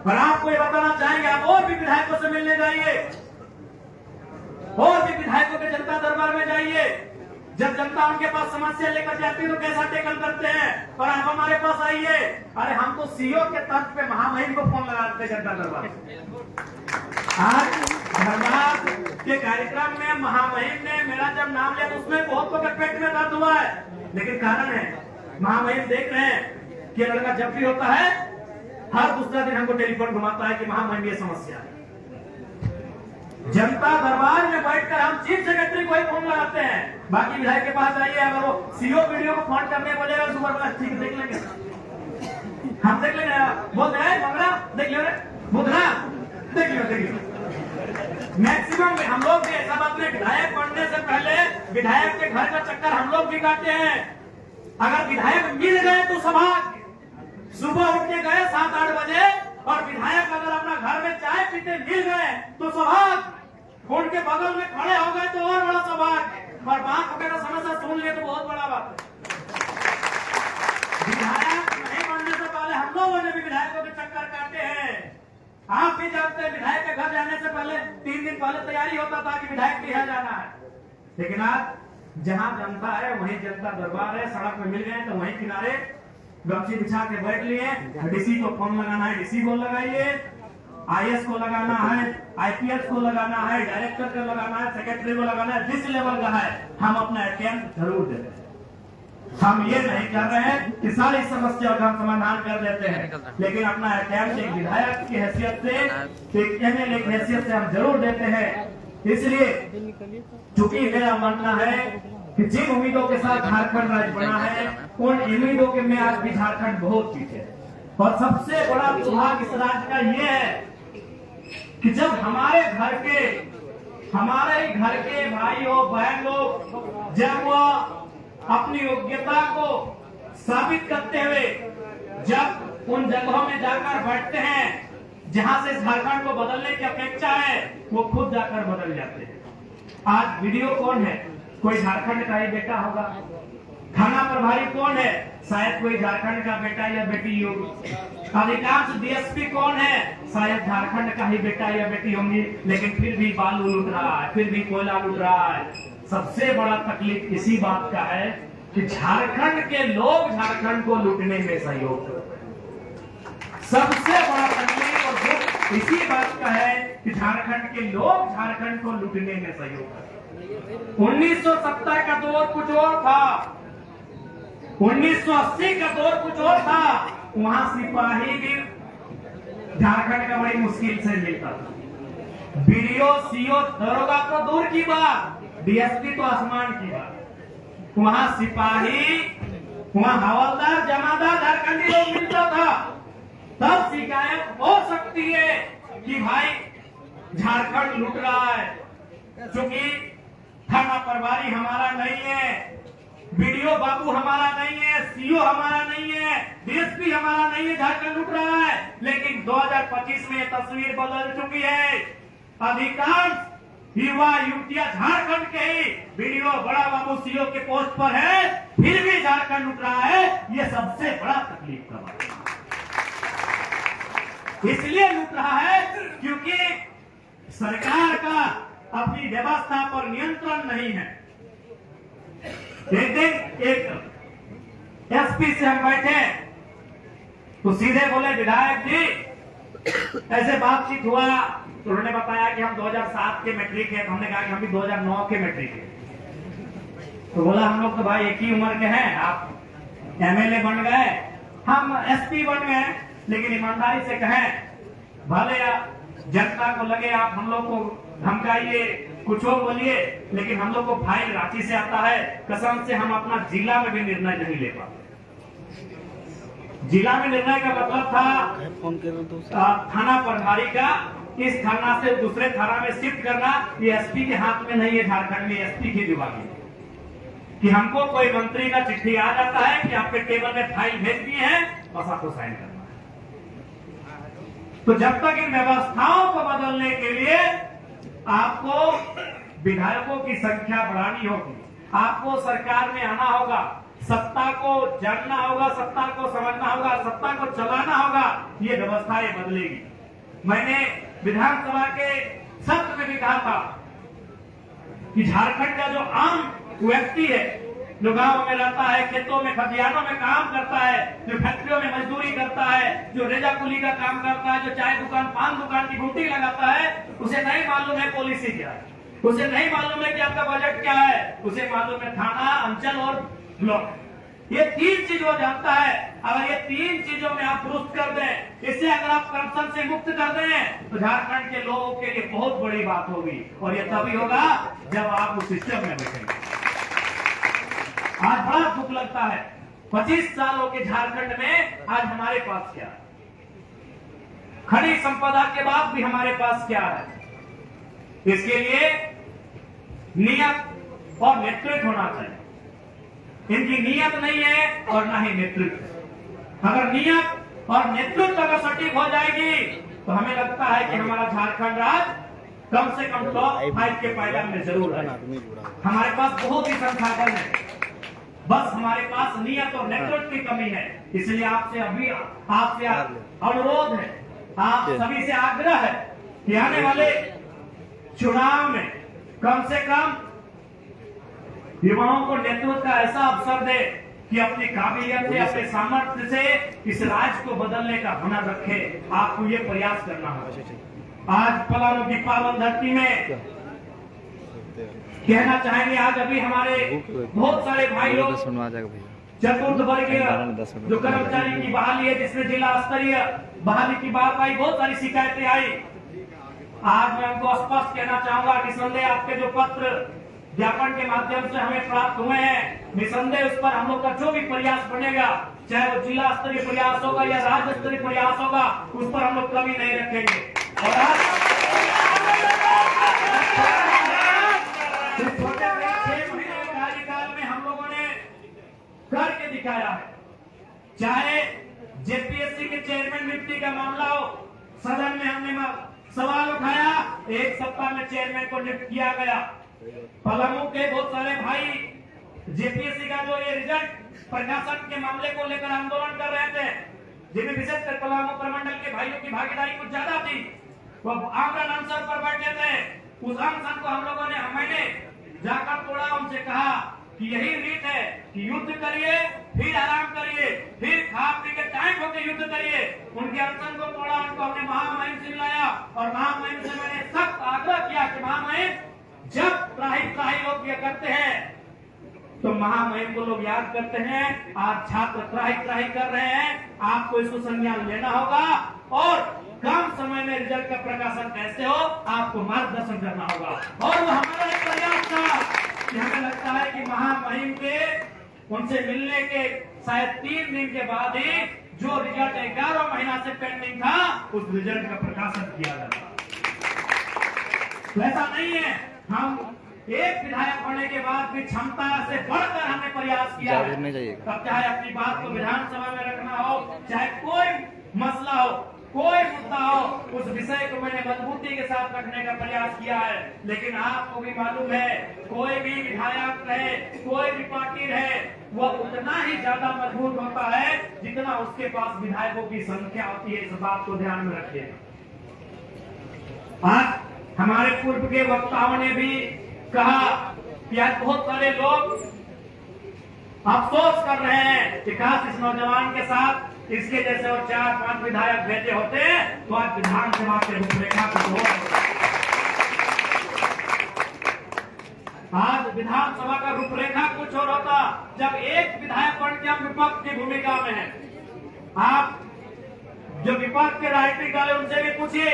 और आपको ये बताना चाहेंगे, आप और भी विधायकों से मिलने जाइए, और भी विधायकों के जनता दरबार में जाइए। जब जनता उनके पास समस्या लेकर जाती है तो कैसा टेकल करते हैं। और आप हमारे पास आइए, अरे हम तो सीओ के तर्ज पे महामहिम को फोन लगाते हैं जनता दरबार। आज धरनाथ के कार्यक्रम में महामहिम ने मेरा जब नाम लिया तो उसमें बहुत लोग के पेट में दर्द हुआ है, लेकिन कारण है महामहिम देख रहे हैं कि लड़का जब भी होता है हर दूसरा दिन हमको टेलीफोन घुमाता है कि महामहिम ये समस्या है। जनता दरबार में बैठकर हम चीफ सेक्रेटरी को ही फोन लगाते हैं, बाकी विधायक के पास आइए, अगर वो सीओ वीडियो को फोन करने बोलेगा सुपर ठीक देख लेंगे, हम देख लेंगे, बोल रहे हैं मंगला देख लो, बुधना देख लो। मैक्सिमम हम लोग भी ऐसा बात नहीं, विधायक बनने से पहले विधायक के घर का चक्कर हम लोग भी काटते हैं। अगर विधायक मिल गए तो सौभाग्य, सुबह उठ के गए 7-8 बजे और विधायक अगर अपना घर में चाय पीते मिल गए तो सौभाग्य, उनके बगल में खड़े हो गए तो और बड़ा सौभाग्य, और बात वगैरह समस्या सुन लिए तो बहुत बड़ा बात है। विधायक नहीं बनने से पहले हम लोगों ने भी विधायकों के चक्कर काटे हैं। आप भी जानते हैं विधायक के घर जाने से पहले 3 दिन पहले तैयारी होता था कि विधायक के यहाँ जाना है, लेकिन आज जहाँ जनता है वहीं जनता दरबार है। सड़क में मिल गए तो वहीं किनारे गमछी बिछा के बैठ लिए। डीसी को फोन लगाना है डीसी को लगाइए, आईएएस को लगाना है, आईपीएस को लगाना है, डायरेक्टर को लगाना है, सेक्रेटरी को लगाना है, जिस लेवल का है हम अपना अटेम्प्ट जरूर देते हैं। हम ये नहीं कर रहे हैं कि सारी समस्या का हम समाधान कर देते हैं, लेकिन अपना अटेम्प्ट एक विधायक की हैसियत से, एक एमएलए की हैसियत से हम जरूर देते हैं। इसलिए चूंकि मेरा मानना है कि जिन उम्मीदों के साथ झारखंड राज्य बना है उन उम्मीदों के में आज भी झारखंड बहुत पीछे है। और सबसे बड़ा दुर्भाग्य इस राज्य का ये है कि जब हमारे घर के भाई हो बहन लोग जब वो अपनी योग्यता को साबित करते हुए जब उन जगहों में जाकर बैठते हैं जहां से झारखंड को बदलने की अपेक्षा है, वो खुद जाकर बदल जाते हैं। आज वीडियो कौन है? कोई झारखंड का ही बेटा होगा। थाना प्रभारी कौन है? शायद कोई झारखंड का बेटा या बेटी होगी। अधिकांश डीएसपी कौन है? शायद झारखंड का ही बेटा या बेटी होंगी, लेकिन फिर भी बालू लूट रहा है, फिर भी कोयला लूट रहा है। सबसे बड़ा तकलीफ इसी बात का है कि झारखंड के लोग झारखंड को लूटने में सहयोग करते हैं। सबसे बड़ा तकलीफ और दुख इसी बात का है कि झारखंड के लोग झारखंड को लूटने में सहयोग करते हैं। 1970 का दौर कुछ और था, 1980 का दौर कुछ और था। वहां सिपाही भी झारखंड का बड़ी मुश्किल से मिलता था। बीडीओ सीओ दरोगा तो दूर की बात, डीएसपी तो आसमान की बात। वहां सिपाही, वहां हवलदार, जमादार झारखंडी लोग मिलता था। तब शिकायत हो सकती है कि भाई झारखंड लूट रहा है। क्योंकि थाना प्रभारी हमारा नहीं है, बीडीओ बाबू हमारा नहीं है, सीओ हमारा नहीं है, डीएसपी हमारा नहीं है, झारखंड लूट रहा है। लेकिन 2025 में तस्वीर बदल चुकी है। अधिकांश युवा युवतियां झारखंड के ही बीडीओ बड़ा बाबू सीओ के पोस्ट पर है, फिर भी झारखंड लूट रहा है। ये सबसे बड़ा तकलीफ का बात है। इसलिए लूट रहा है क्योंकि सरकार का अपनी व्यवस्था पर नियंत्रण नहीं है। एक दिन एक एसपी से हम बैठे तो सीधे बोले, विधायक जी ऐसे बातचीत हुआ तो उन्होंने बताया कि हम 2007 के मैट्रिक है। तो हमने कहा कि हम भी 2009 के मैट्रिक है। तो बोला, हम लोग तो भाई एक ही उम्र के हैं, आप एमएलए बन गए, हम एसपी बन गए, लेकिन ईमानदारी से कहें, भले जनता को लगे आप हम लोग को धमकाइए, कुछ हो बोलिए, लेकिन हम लोग को फाइल रांची से आता है। कसम से हम अपना जिला में भी निर्णय नहीं ले पाते। जिला में निर्णय का मतलब था थाना प्रभारी का इस थाना से दूसरे थाना में शिफ्ट करना। ये एसपी के हाथ में नहीं है, झारखंड में एसपी की जुबानी कि हमको कोई मंत्री का चिट्ठी आ जाता है कि आपके टेबल में फाइल भेज दिए हैं, बस आपको साइन करना है। तो जब तक इन व्यवस्थाओं को बदलने के लिए आपको विधायकों की संख्या बढ़ानी होगी, आपको सरकार में आना होगा, सत्ता को जानना होगा, सत्ता को समझना होगा, सत्ता को चलाना होगा, ये व्यवस्थाएं बदलेगी। मैंने विधानसभा के सत्र में भी कहा था कि झारखंड का जो आम व्यक्ति है, जो गांव में रहता है, खेतों में खतियानों में काम करता है, जो फैक्ट्रियों में मजदूरी करता है, जो रेजा कुली का काम करता है, जो चाय दुकान पान दुकान की ड्यूटी लगाता है, उसे नहीं मालूम है पॉलिसी क्या है, उसे नहीं मालूम है कि आपका बजट क्या है, उसे मालूम है थाना, अंचल और ब्लॉक। ये तीन चीज वो जानता है। अगर ये तीन चीजों में आप दुरुस्त कर दें, इससे अगर आप करप्शन से मुक्त कर दें, तो झारखंड के लोगों के लिए बहुत बड़ी बात होगी। और ये तभी होगा जब आप उस सिस्टम में बैठेंगे। आज बड़ा दुख लगता है, 25 सालों के झारखंड में आज हमारे पास क्या है? खनिज संपदा के बाद भी हमारे पास क्या है? इसके लिए नियत और नेतृत्व होना चाहिए। इनकी नियत नहीं है और ना ही नेतृत्व। अगर नियत और नेतृत्व अगर सटीक हो जाएगी तो हमें लगता है कि हमारा झारखंड राज्य कम से कम टॉप 5 के पायदान में जरूर है। हमारे पास बहुत ही संसाधन है, बस हमारे पास नियत और नेतृत्व की कमी है। इसलिए आपसे अनुरोध है, आप सभी से आग्रह है कि आने वाले चुनाव में कम से कम युवाओं को नेतृत्व का ऐसा अवसर दे कि अपनी काबिलियत से, अपने सामर्थ्य से इस राज्य को बदलने का हुनर रखे। आपको ये प्रयास करना होगा। आज पलामू की पावन धरती में कहना चाहेंगे, आज अभी हमारे बहुत सारे भाई लोग चतुर्थ वर्गीय जो कर्मचारी की बहाली है, जिसमें जिला स्तरीय बहाली की बात आई, बहुत सारी शिकायतें आई। आज मैं उनको स्पष्ट कहना चाहूंगा, निसंदेह आपके जो पत्र ज्ञापन के माध्यम से हमें प्राप्त हुए हैं, निसंदेह उस पर हम लोग का जो भी प्रयास बनेगा, चाहे वो जिला स्तरीय प्रयास होगा या राज्य स्तरीय प्रयास होगा, उस पर हम लोग कभी नहीं रखेंगे। और आज छोटे 6 महीने के कार्यकाल में हम लोगों ने करके दिखाया है। चाहे जेपीएससी के चेयरमैन नियुक्ति का मामला हो, सदन में हमने सवाल उठाया, एक सप्ताह में चेयरमैन को नियुक्त किया गया। पलामू के बहुत सारे भाई जेपीएससी का जो ये रिजल्ट प्रकाशन के मामले को लेकर आंदोलन कर रहे थे, जिनमें विशेषकर पलामू प्रमंडल के भाइयों की भागीदारी कुछ ज्यादा थी, वो आमरण अनशन पर बैठे थे। उस अनशन को हम लोगों ने मैंने जाकर तोड़ा, उनसे कहा कि यही रीत है कि युद्ध करिए, फिर आराम करिए, फिर खा पी के टाइम होकर युद्ध करिए। उनके अनशन को तोड़ा, उनको हमने महामहिम से मिलाया और महामहिम से मैंने सख्त आग्रह किया कि महामहिम, जब त्राही लोग ये करते हैं तो महामहिम को लोग याद करते हैं। आज छात्र त्राही कर रहे हैं, आपको इसको संज्ञान लेना होगा और कम समय में रिजल्ट का प्रकाशन कैसे हो, आपको मार्गदर्शन करना होगा। और वो हमारा एक प्रयास था कि हमें लगता है कि महामहिम के उनसे मिलने के शायद 3 दिन के बाद ही जो रिजल्ट 11 महीना से पेंडिंग था, उस रिजल्ट का प्रकाशन किया जाता। ऐसा नहीं है, हम एक विधायक होने के बाद भी क्षमता से बढ़कर हमने प्रयास किया है। अब चाहे अपनी बात को विधानसभा में रखना हो, चाहे कोई मसला हो, कोई मुद्दा हो, उस विषय को मैंने मजबूती के साथ रखने का प्रयास किया है। लेकिन आपको भी मालूम है, कोई भी विधायक रहे, कोई भी पार्टी रहे, वह उतना ही ज्यादा मजबूत होता है जितना उसके पास विधायकों की संख्या होती है। इस बात को ध्यान में रखिए। आज हमारे पूर्व के वक्ताओं ने भी कहा कि आज बहुत सारे लोग अफसोस कर रहे हैं कि काश इस नौजवान के साथ इसके जैसे और 4-5 विधायक भेजे होते तो आज विधानसभा के रूपरेखा कुछ और। आज विधानसभा का रूपरेखा कुछ और होता जब एक विधायक बन के हम विपक्ष की भूमिका में है। आप जो विपक्ष के राजनीतिक दल है उनसे भी पूछिए,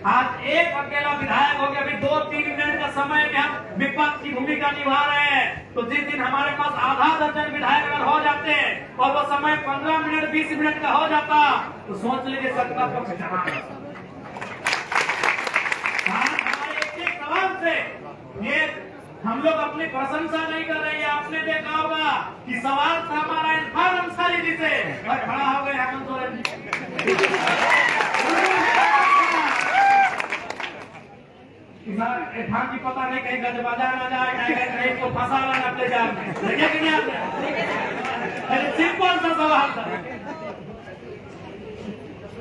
आज एक अकेला विधायक हो गया, अभी 2-3 मिनट का समय में हम विपक्ष की भूमिका निभा रहे हैं। तो जिस दिन हमारे पास आधा दर्जन विधायक अगर हो जाते हैं और वो समय 15 मिनट 20 मिनट का हो जाता तो सोच लीजिए सत्ता पक्ष जहां हमारे एक सवाल से ये हम लोग अपनी प्रशंसा नहीं कर रहे हैं। आपने देखा होगा कि सवाल था हमारा इरफान अंसारी जी से और खड़ा हो गए हेमंत सोरेन जी। इरफान जी पता नहीं कहीं गज बाजार ना जाए, कहीं को फंसा ना अपने जाल में, देखे कि नहीं आपने? सिंपल सा सवाल था,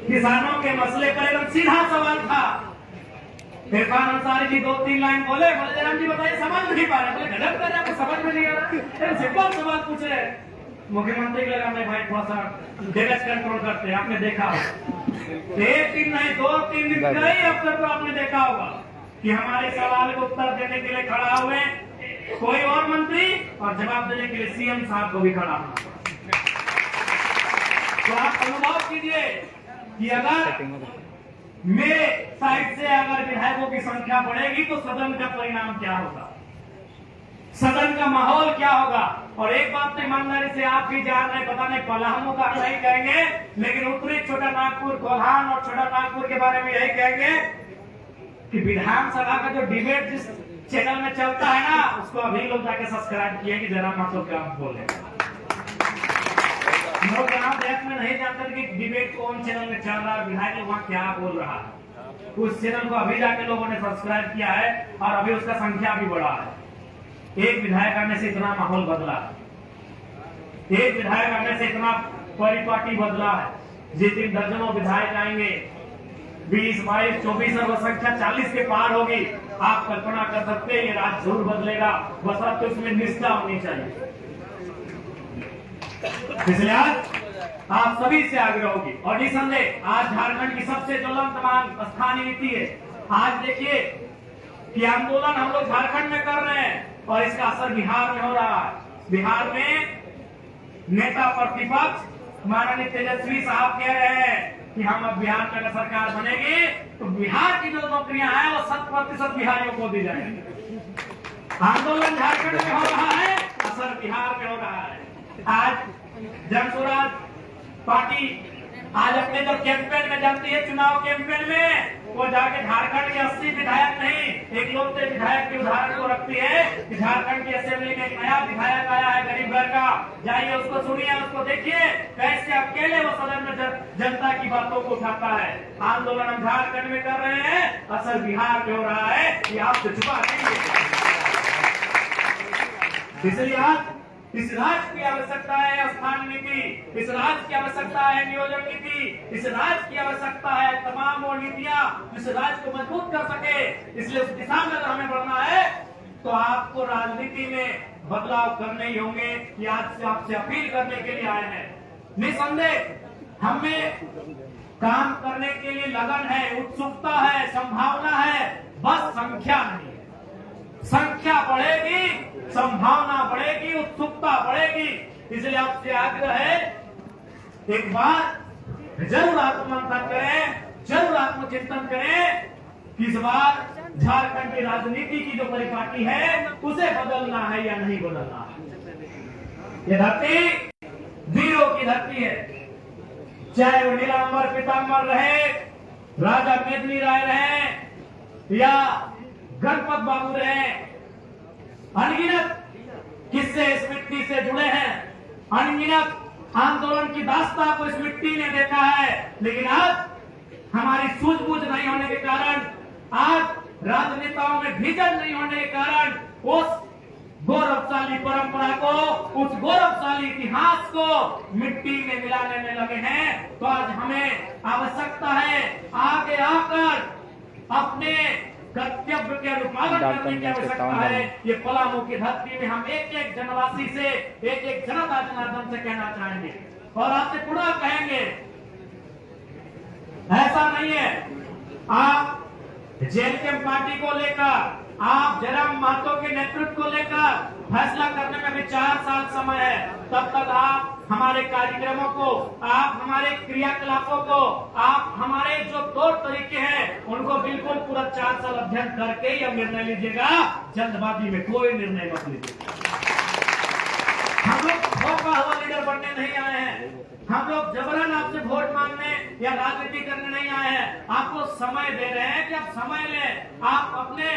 किसानों के मसले पर एकदम सीधा सवाल था। इरफान अंसारी जी 2-3 लाइन बोले जयराम जी बताइए, समझ नहीं पा रहे, बोले गलत कर रहे, समझ में नहीं आ रहा, सिंपल सवाल पूछ रहे। मुख्यमंत्री के लगा नहीं भाई थोड़ा सा डेमेज कंट्रोल करते हैं, आपने देखा 1 दिन नहीं 2-3 दिन कई अवसर पर आपने देखा होगा कि हमारे सवाल को उत्तर देने के लिए खड़ा हुए कोई और मंत्री और जवाब देने के लिए सीएम साहब को भी खड़ा हुआ। तो आप अनुभव कीजिए कि अगर मेरे साइड से अगर विधायकों की संख्या बढ़ेगी तो सदन का परिणाम क्या होगा, सदन का माहौल क्या होगा। और एक बात तो ईमानदारी से आप भी जान रहे, पता नहीं पलामू का नहीं कहेंगे, लेकिन उत्तरी छोटा नागपुर, कोल्हान और छोटा नागपुर के बारे में यही कहेंगे कि विधानसभा का जो डिबेट जिस चैनल में चलता है ना, उसको अभी लोग जाके सब्सक्राइब किए कि जरा मातो क्या बोले। लोग यहाँ देश में नहीं जानते कि डिबेट कौन चैनल में चल रहा है, विधायक वहाँ क्या बोल रहा है। उस चैनल को अभी जाके लोगों ने सब्सक्राइब किया है और अभी उसका संख्या भी बढ़ा है। एक विधायक आने से इतना माहौल बदला है, एक विधायक आने से इतना परिपाटी बदला है। जिस दिन दर्जनों विधायक आएंगे, 20, 22, 24 और संख्या 40 के पार होगी, आप कल्पना कर सकते हैं ये राज्य जरूर बदलेगा, बस अब तो उसमें निष्ठा होनी चाहिए। इसलिए आज आप सभी से आग्रह होगी और निसंदेह आज झारखंड की सबसे ज्वलंत मांग स्थानीय नीति है। आज देखिए कि आंदोलन हम लोग झारखंड में कर रहे हैं और इसका असर बिहार में हो रहा है। बिहार में नेता प्रतिपक्ष माननीय तेजस्वी साहब कह रहे हैं कि हम अब बिहार में अगर सरकार बनेगी तो बिहार की जो नौकरियां हैं वो 100% बिहारियों को दी जाएंगी। आंदोलन झारखंड में हो रहा है, असर बिहार में हो रहा है। आज जन स्वराज पार्टी आज अपने जब कैंपेन में जाती है, चुनाव कैंपेन में, वो जाके झारखंड के 80 विधायक नहीं, एक लोकते विधायक के उदाहरण को रखती है कि झारखंड की असेंबली में एक नया विधायक आया है गरीब घर का, जाइए उसको सुनिए, उसको देखिए कैसे अकेले वो सदन में जनता की बातों को उठाता है। आंदोलन हम झारखंड में कर रहे हैं, असर बिहार में हो रहा है, ये आप छुपा नहीं। इसलिए आज इस राज्य की आवश्यकता है स्थान नीति, इस राज्य की आवश्यकता है नियोजन नीति, इस राज्य की आवश्यकता है तमाम वो नीतियां जिस राज्य को मजबूत कर सके। इसलिए उस दिशा में अगर हमें बढ़ना है तो आपको राजनीति में बदलाव करने ही होंगे। कि आज से आपसे अपील करने के लिए आए हैं। निसंदेह हमें काम करने के लिए लगन है, उत्सुकता है, संभावना है, बस संख्या नहीं। संख्या बढ़ेगी, संभावना बढ़ेगी, उत्सुकता बढ़ेगी। इसलिए आपसे आग्रह है, एक बार जरूर आत्ममंथन करें, जरूर आत्मचिंतन करें कि इस बार झारखंड की राजनीति की जो परिपाटी है उसे बदलना है या नहीं बदलना है। ये धरती वीरों की धरती है, चाहे वो नीलांबर पीतांबर रहे, राजा मेदिनी राय रहे या गणपत बाबू रहे, अनगिनत किस्से इस मिट्टी से जुड़े हैं, अनगिनत आंदोलन की दास्तां को इस मिट्टी ने देखा है। लेकिन आज हमारी सूझबूझ नहीं होने के कारण, आज राजनेताओं में विजन नहीं होने के कारण उस गौरवशाली परंपरा को, उस गौरवशाली इतिहास को मिट्टी में मिलाने में लगे हैं। तो आज हमें आवश्यकता है आगे आकर अपने कर्तव्य के अनुपालन करने की आवश्यकता है। ये पलामू की धरती में हम एक एक जनवासी से, एक एक जनता जनार्दन से कहना चाहेंगे और आपसे पुनः कहेंगे, ऐसा नहीं है आप जेएलके पार्टी को लेकर, आप जयराम महतो के नेतृत्व को लेकर फैसला करने में भी 4 साल समय है। तब तक आप हमारे कार्यक्रमों को, आप हमारे क्रियाकलापों को, आप हमारे जो तौर तरीके हैं उनको बिल्कुल पूरा 4 साल अध्ययन करके ही अब निर्णय लीजिएगा। जल्दबाजी में कोई निर्णय मत लीजिएगा। हम लोग भोपा हुआ लीडर बनने नहीं आए हैं, हम लोग जबरन आपसे वोट मांगने या राजनीति करने नहीं आए हैं। आपको समय दे रहे हैं कि आप समय लें, आप अपने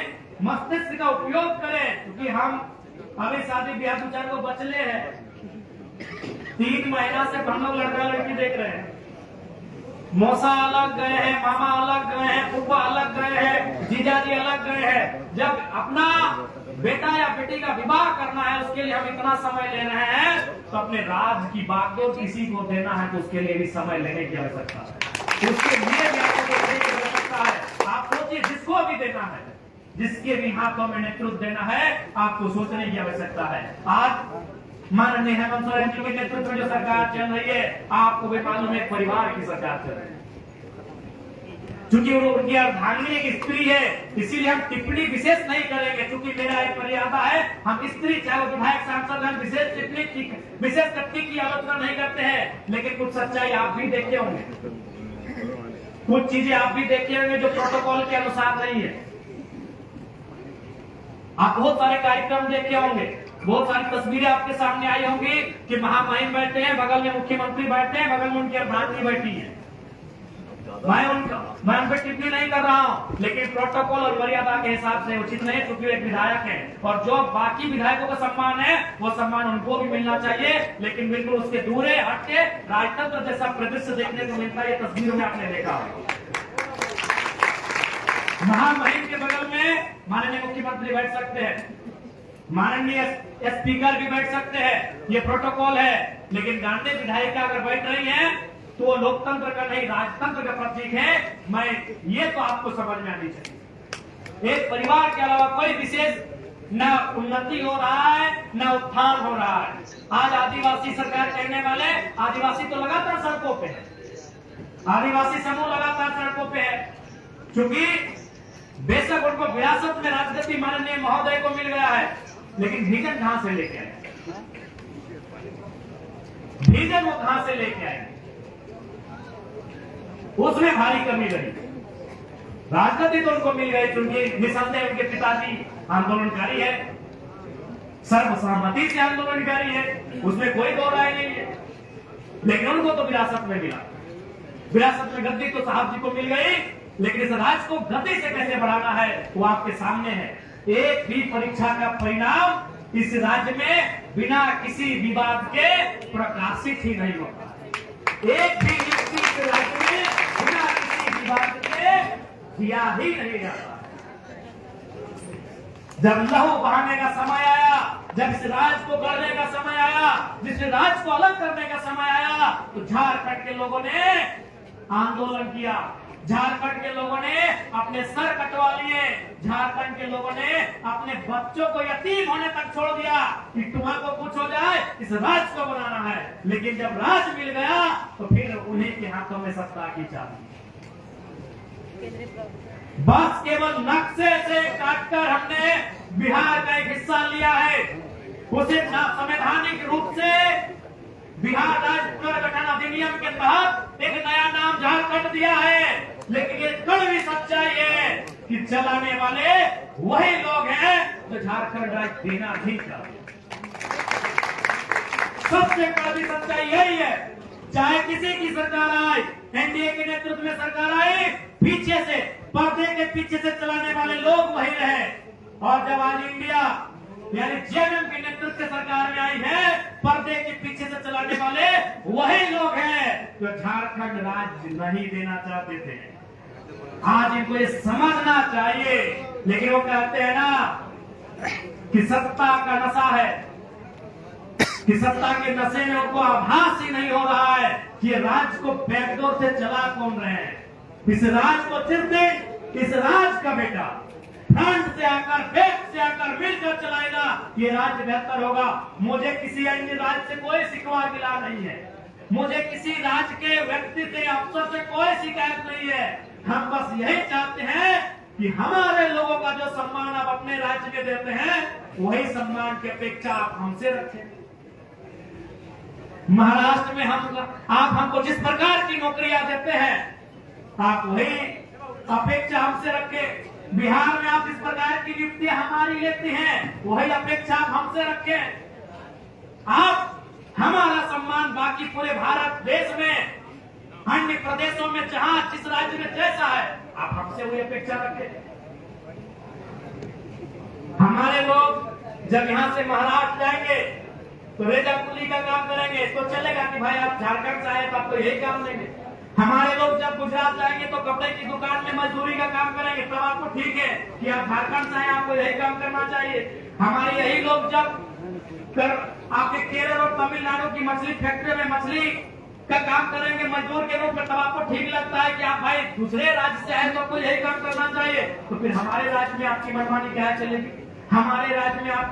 मस्तिष्क का उपयोग करें, क्योंकि हम अभी शादी ब्याह 2-4 को बचले हैं। 3 महीना से हम लोग लड़का लड़की देख रहे हैं। मौसा अलग गए हैं, मामा अलग गए हैं, फूफा अलग गए हैं, जीजाजी अलग गए हैं। जब अपना बेटा या बेटी का विवाह करना है, उसके लिए हम इतना समय ले रहे हैं, तो अपने राज की बागडोर किसी को देना है तो उसके लिए भी समय लेने की आवश्यकता है। उसके लिए भी आपको देखने की आवश्यकता है। आप सोचिए, जिसको भी देना है, जिसके भी हाथों में नेतृत्व देना है, आपको सोचने की आवश्यकता है। आज माननीय हेमंत सोरेन जी के नेतृत्व में जो सरकार चल रही है, आपको भी मालूम है परिवार की सरकार चल रही है। चूंकि उनकी अर्धांगिनी एक स्त्री है, इसीलिए हम टिप्पणी विशेष नहीं करेंगे। चूंकि मेरा एक मर्यादा है, हम स्त्री चाहे विधायक सांसद हम विशेष टिप्पणी, विशेष तथ्य की आलोचना नहीं करते हैं। लेकिन कुछ सच्चाई आप भी देखे होंगे, कुछ चीजें आप भी देखे होंगे जो प्रोटोकॉल के अनुसार नहीं है। आप बहुत सारे कार्यक्रम देखे होंगे, बहुत सारी तस्वीरें आपके सामने आई होंगी कि महामहिम बैठे हैं, बगल में मुख्यमंत्री बैठे हैं, बगल में उनकी अर्धांगिनी बैठी है। मैं उन पर टिप्पणी नहीं कर रहा हूं, लेकिन प्रोटोकॉल और मर्यादा के हिसाब से उचित नहीं, क्योंकि एक विधायक है और जो बाकी विधायकों का सम्मान है वो सम्मान उनको भी मिलना चाहिए। लेकिन बिल्कुल उसके दूरे हट के राजतंत्र जैसा परिदृश्य देखने को मिलता है। ये तस्वीरों में आपने देखा महामहिम के बगल में माननीय मुख्यमंत्री बैठ सकते हैं, माननीय स्पीकर भी बैठ सकते हैं, ये प्रोटोकॉल है। लेकिन गांधी विधायिका अगर बैठ रही है तो वो लोकतंत्र का नहीं, राजतंत्र का प्रतीक है। मैं ये तो आपको समझ में आनी चाहिए। एक परिवार के अलावा कोई विशेष न उन्नति हो रहा है, न उत्थान हो रहा है। आज आदिवासी सरकार कहने वाले, आदिवासी तो लगातार सड़कों पे है, आदिवासी समूह लगातार सड़कों पे है। क्योंकि बेशक उनको विरासत में राजगद्दी माननीय महोदय को मिल गया है, लेकिन विजन कहां से लेके आए, विजन वो कहां से लेके आए, उसमें भारी कमी रही। राजगद्दी तो उनको मिल गई, क्योंकि निसंदेह उनके पिताजी आंदोलनकारी है, सर्वसहमति से आंदोलनकारी है, उसमें कोई दो राय नहीं है। लेकिन उनको तो विरासत में मिला, विरासत में गद्दी तो साहब जी को मिल गई। लेकिन इस राज्य को गति से कैसे बढ़ाना है वो आपके सामने है। एक भी परीक्षा का परिणाम इस राज्य में बिना किसी विवाद के प्रकाशित ही नहीं होता। एक भी नियुक्ति इस राज्य में बिना किसी विवाद के दिया ही नहीं जाता। जब लहू बहाने का समय आया, जब इस राज्य को गढ़ने का समय आया, जिस राज्य को अलग करने का समय आया, तो झारखंड के लोगों ने आंदोलन किया, झारखंड के लोगों ने अपने सर कटवा लिए, झारखंड के लोगों ने अपने बच्चों को यतीम होने तक छोड़ दिया कि तुम्हारे को कुछ हो जाए, इस राज्य को बनाना है। लेकिन जब राज्य मिल गया तो फिर उन्हीं के हाथों में सत्ता की चाबी। बस केवल नक्शे से काटकर हमने बिहार का एक हिस्सा लिया है, उसे संवैधानिक रूप से बिहार राज्य पुनर्गठन अधिनियम के तहत एक नया नाम झारखंड दिया है। लेकिन ये कड़वी सच्चाई है कि चलाने वाले वही लोग हैं जो झारखंड राज्य देना भी चाहते। सबसे कड़वी सच्चाई यही है, चाहे किसी की सरकार आए, एनडीए के नेतृत्व में सरकार आए, पीछे से, पर्दे के पीछे से चलाने वाले लोग वही रहे। और जब आज इंडिया यानी जेएमएम के नेतृत्व से सरकार में आई है, पर्दे के पीछे से चलाने वाले वही लोग हैं जो झारखंड राज्य नहीं देना चाहते थे। आज इनको ये समझना चाहिए। लेकिन वो कहते हैं ना कि सत्ता का नशा है, कि सत्ता के नशे में उनको आभास ही नहीं हो रहा है कि ये राज्य को बैकडोर से चला कौन रहे हैं। इस राज्य को सिर्फ इस राज्य का बेटा, फ्रंट से आकर, बैक से आकर मिलकर चलाएगा, ये राज्य बेहतर होगा। मुझे किसी अन्य राज्य से कोई शिकवा गिला नहीं है, मुझे किसी राज्य के व्यक्ति से, अफसर से कोई शिकायत नहीं है। हम बस यही चाहते हैं कि हमारे लोगों का जो सम्मान आप अपने राज्य में देते हैं, वही सम्मान की अपेक्षा आप हमसे रखें। महाराष्ट्र में आप हमको जिस प्रकार की नौकरियां देते हैं, आप वही अपेक्षा हमसे रखें। बिहार में आप जिस प्रकार की नियुक्तियां हमारी लेते हैं, वही अपेक्षा आप हमसे रखें। आप हमारा सम्मान बाकी पूरे भारत देश में, अन्य प्रदेशों में, जहां जिस राज्य में जैसा है, आप हमसे वही अपेक्षा रखें। हमारे लोग जब यहां से महाराष्ट्र जाएंगे तो रेजा कुली का काम करेंगे, तो चलेगा कि भाई आप झारखंड से आए तो आपको यही काम देंगे। हमारे लोग जब गुजरात जाएंगे तो कपड़े की दुकान में मजदूरी का काम करेंगे, तब आपको ठीक है कि आप झारखंड से आए, आपको यही काम करना चाहिए। हमारे यही लोग जब आपके केरल और तमिलनाडु की मछली फैक्ट्री में मछली का काम करेंगे मजदूर के रूप में, तब आपको ठीक लगता है कि आप भाई दूसरे राज्य से आए तो आपको यही काम करना चाहिए। तो फिर हमारे राज्य में आपकी मनमानी क्या चलेगी? हमारे राज्य में आप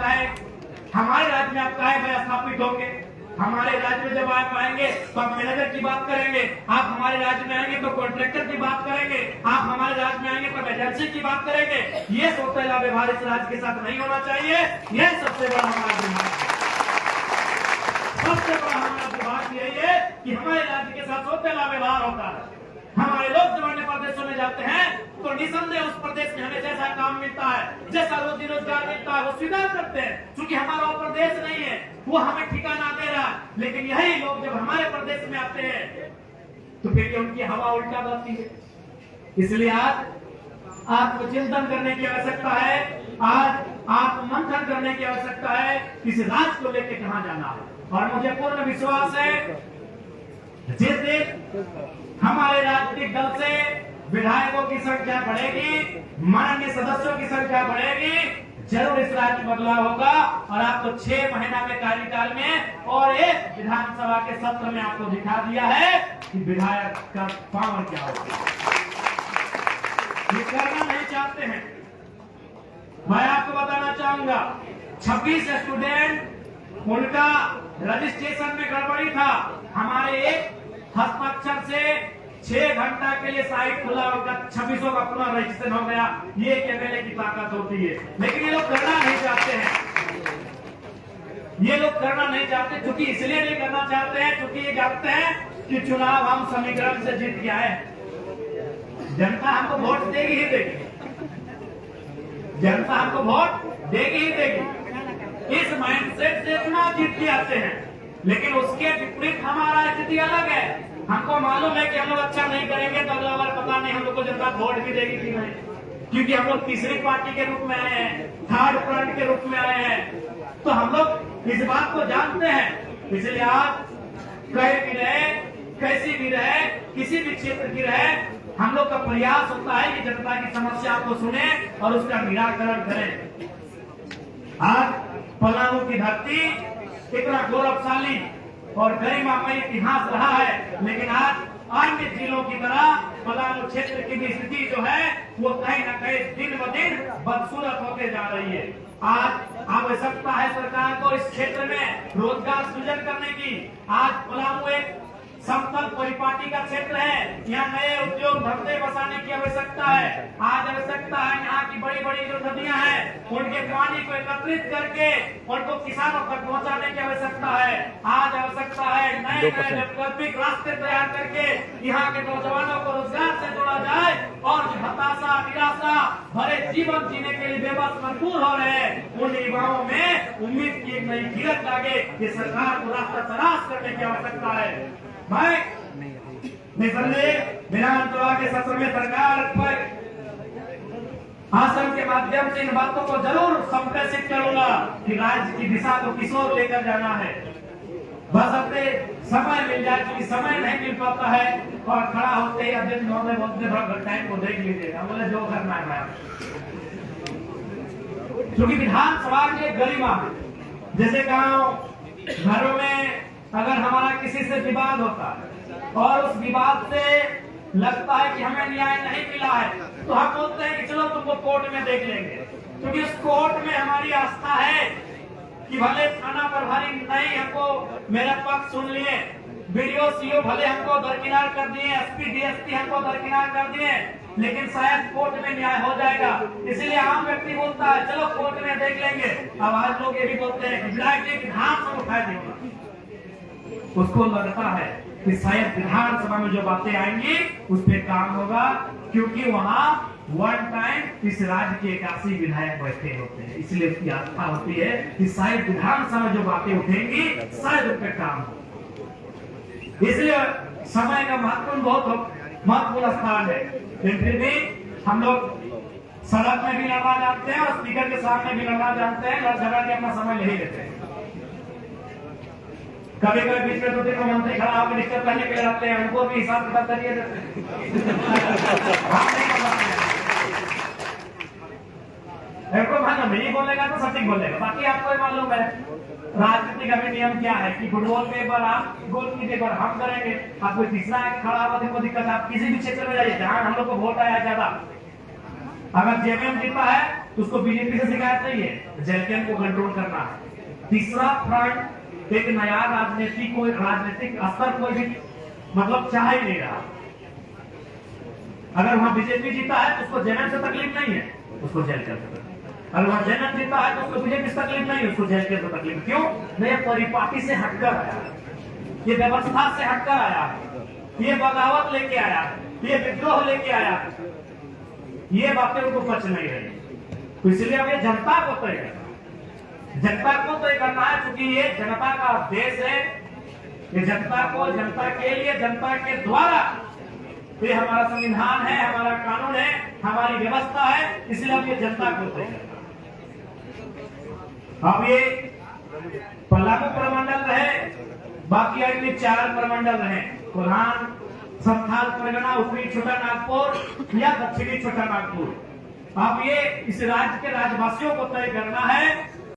काहे स्थापित होंगे? हमारे राज्य में जब आप आएंगे तो आप मैनेजर की बात करेंगे, आप हमारे राज्य में आएंगे तो कॉन्ट्रैक्टर की बात करेंगे, आप हमारे राज्य में आएंगे तो एजेंसी की बात करेंगे। ये सौतेला व्यवहार इस राज्य के साथ नहीं होना चाहिए। यह सबसे बड़ा हमारा व्यवहार है। सबसे बड़ा हमारा व्यवहार यही है कि हमारे राज्य के साथ सौतेला व्यवहार होता है। हमारे लोग जब अन्य प्रदेशों में जाते हैं तो निसंदेह उस प्रदेश में हमें जैसा काम मिलता है, जैसा रोजी रोजगार मिलता है, वो स्वीकार करते हैं। क्योंकि हमारा वो प्रदेश नहीं है, वो हमें ठिकाना दे रहा है। लेकिन यही लोग जब हमारे प्रदेश में आते हैं तो फिर उनकी हवा उल्टा बहती है। इसलिए आज आत्मचिंतन करने की आवश्यकता है, आज आत्ममंथन करने की आवश्यकता है, इस राज्य को लेकर कहां जाना है। और मुझे पूर्ण विश्वास है जिस दिन हमारे राजनीतिक दल से विधायकों की संख्या बढ़ेगी, माननीय सदस्यों की संख्या बढ़ेगी, जरूर इस राज्य में बदलाव होगा। और आपको 6 महीना के कार्यकाल में और एक विधानसभा के सत्र में आपको दिखा दिया है कि विधायक का पावर क्या होगा। ये करना नहीं चाहते हैं। मैं आपको बताना चाहूंगा, 26 स्टूडेंट उनका रजिस्ट्रेशन में गड़बड़ी था। हमारे एक हस्ताक्षर से 6 घंटा के लिए साइट खुला होगा, 26 का पुनः रजिस्ट्रेशन हो गया। ये एमएलए की ताकत होती है। लेकिन ये लोग करना नहीं चाहते हैं, ये लोग करना नहीं चाहते। क्योंकि इसलिए नहीं करना चाहते हैं क्योंकि ये जानते हैं कि चुनाव हम समीकरण से जीत के आए, जनता हमको वोट देगी ही देगी, जनता हमको वोट देगी ही देगी। इस माइंडसेट से चुनाव जीत के आते हैं। लेकिन उसके विपरीत हमारा स्थिति अलग है। हमको मालूम है कि हम लोग अच्छा नहीं करेंगे तो अगला बार पता नहीं हम लोग को जनता वोट भी देगी कि नहीं, क्योंकि हम लोग तीसरी पार्टी के रूप में आए हैं, थर्ड फ्रंट के रूप में आए हैं। तो हम लोग इस बात को जानते हैं। इसलिए आज कहीं भी रहे, कैसी भी रहे, किसी भी क्षेत्र की रहे, हम लोग का प्रयास होता है कि जनता की समस्या को सुने और उसका निराकरण करें। आज पलामू की धरती इतना गौरवशाली और गरिमामय इतिहास रहा है, लेकिन आज अन्य जिलों की तरह पलामू क्षेत्र की भी स्थिति जो है वो कहीं न कहीं दिन ब दिन बदसूरत होते जा रही है। आज आवश्यकता है सरकार को इस क्षेत्र में रोजगार सृजन करने की। आज पलामू एक समतल परिपाटी का क्षेत्र है, यहाँ नए उद्योग धंधे बसाने की आवश्यकता है। आज आवश्यकता है यहाँ की बड़ी बड़ी जो नदियां हैं उनके पानी को एकत्रित करके उनको किसानों तक पहुंचाने की आवश्यकता है। आज आवश्यकता है नए नए वैकल्पिक रास्ते तैयार करके यहाँ के नौजवानों को रोजगार से जोड़ा जाए और जो हताशा निराशा भरे जीवन जीने के लिए बेबस मजबूर हो रहे हैं उन युवाओं में उम्मीद की एक नई गिरफ्त लागे। ये सरकार को रास्ता तलाश करने की आवश्यकता है। मैं निसंदेह विधानसभा के सत्र में सरकार पर भाषण के माध्यम से इन बातों को जरूर संप्रेषित करूंगा कि राज्य की दिशा को किस ओर लेकर जाना है। बस अपने समय मिल जाए, क्योंकि समय नहीं मिल पाता है और खड़ा होते ही अध्यक्ष महोदय बोलते थोड़ा टाइम को देख लीजिएगा, बोले जो करना है भाई। क्योंकि विधानसभा की गरिमा जैसे गांव घरों में अगर हमारा किसी से विवाद होता है और उस विवाद से लगता है कि हमें न्याय नहीं मिला है, तो हम बोलते हैं कि चलो तुमको कोर्ट में देख लेंगे, क्योंकि उस कोर्ट में हमारी आस्था है कि भले थाना प्रभारी नहीं हमको मेरा पक्ष सुन लिए, वीडियो सीओ भले हमको दरकिनार कर दिए, एसपी डीएसपी हमको दरकिनार कर दिए, लेकिन शायद कोर्ट में न्याय हो जाएगा। इसलिए आम व्यक्ति बोलता है चलो कोर्ट में देख लेंगे। अब आज लोग ये भी बोलते हैं विधायक जी विधानसभा उठा देगा, उसको लगता है कि शायद विधानसभा में जो बातें आएंगी उस पर काम होगा, क्योंकि वहां वन टाइम इस राज्य के 81 विधायक बैठे होते हैं, इसलिए उसकी आस्था होती है कि शायद विधानसभा में जो बातें उठेंगी शायद उस पर काम हो। इसलिए समय का महत्वपूर्ण स्थान है, लेकिन फिर भी हम लोग सड़क में भी लड़ना जानते हैं और स्पीकर के सामने भी लड़ना जानते हैं, लड़ झगड़ के अपना समय ले ही लेते हैं। कभी कभी बीच में दूसरे को मंत्री खड़ा होकर डिस्टर्ब करने के लिए रहते हैं, उनको भी हिसाब किताब करिए। नहीं बोलेगा तो सटीक बोलेगा, बाकी आपको मालूम है राजनीतिक अभी नियम क्या है कि फुटबॉल में एक बार आप गोल कीजिए, एक बार हम करेंगे, आप कोई तीसरा खड़ा हुआ तो दिक्कत है। आप किसी भी क्षेत्र में जाइए जहां हम लोग को वोट आया ज्यादा, अगर जेएमएम जीता है तो उसको बीजेपी से शिकायत नहीं है, जेएमएम को कंट्रोल करना है। तीसरा फ्रंट एक नया राजनीतिक स्तर कोई भी मतलब चाह ही नहीं रहा। अगर वहां बीजेपी जीता है तो उसको जेएमएम से तकलीफ नहीं है, उसको जेल कर सकते। अगर वहां जेएमएम जीता है तो उसको बीजेपी से तकलीफ नहीं है, उसको जेल के तकलीफ। क्यों? नहीं, परिपाटी से हटकर आया है, ये व्यवस्था से हटकर आया है, ये बगावत लेके आया है, ये विद्रोह लेके आया है, ये बातें उनको पच नहीं रही। तो इसलिए अब ये जनता को तय करना है, जनता को तय करना है, क्योंकि ये जनता का देश है, ये जनता को, जनता के लिए, जनता के द्वारा, ये हमारा संविधान है, हमारा कानून है, हमारी व्यवस्था है, इसलिए अब ये जनता को तय करना। अब ये पलामू प्रमंडल रहे, बाकी अन्य 4 प्रमंडल रहे, कोल्हान, संथाल परगना, उत्तरी छोटा नागपुर या दक्षिणी छोटा नागपुर। अब ये इस राज्य के राज्यवासियों को तय करना है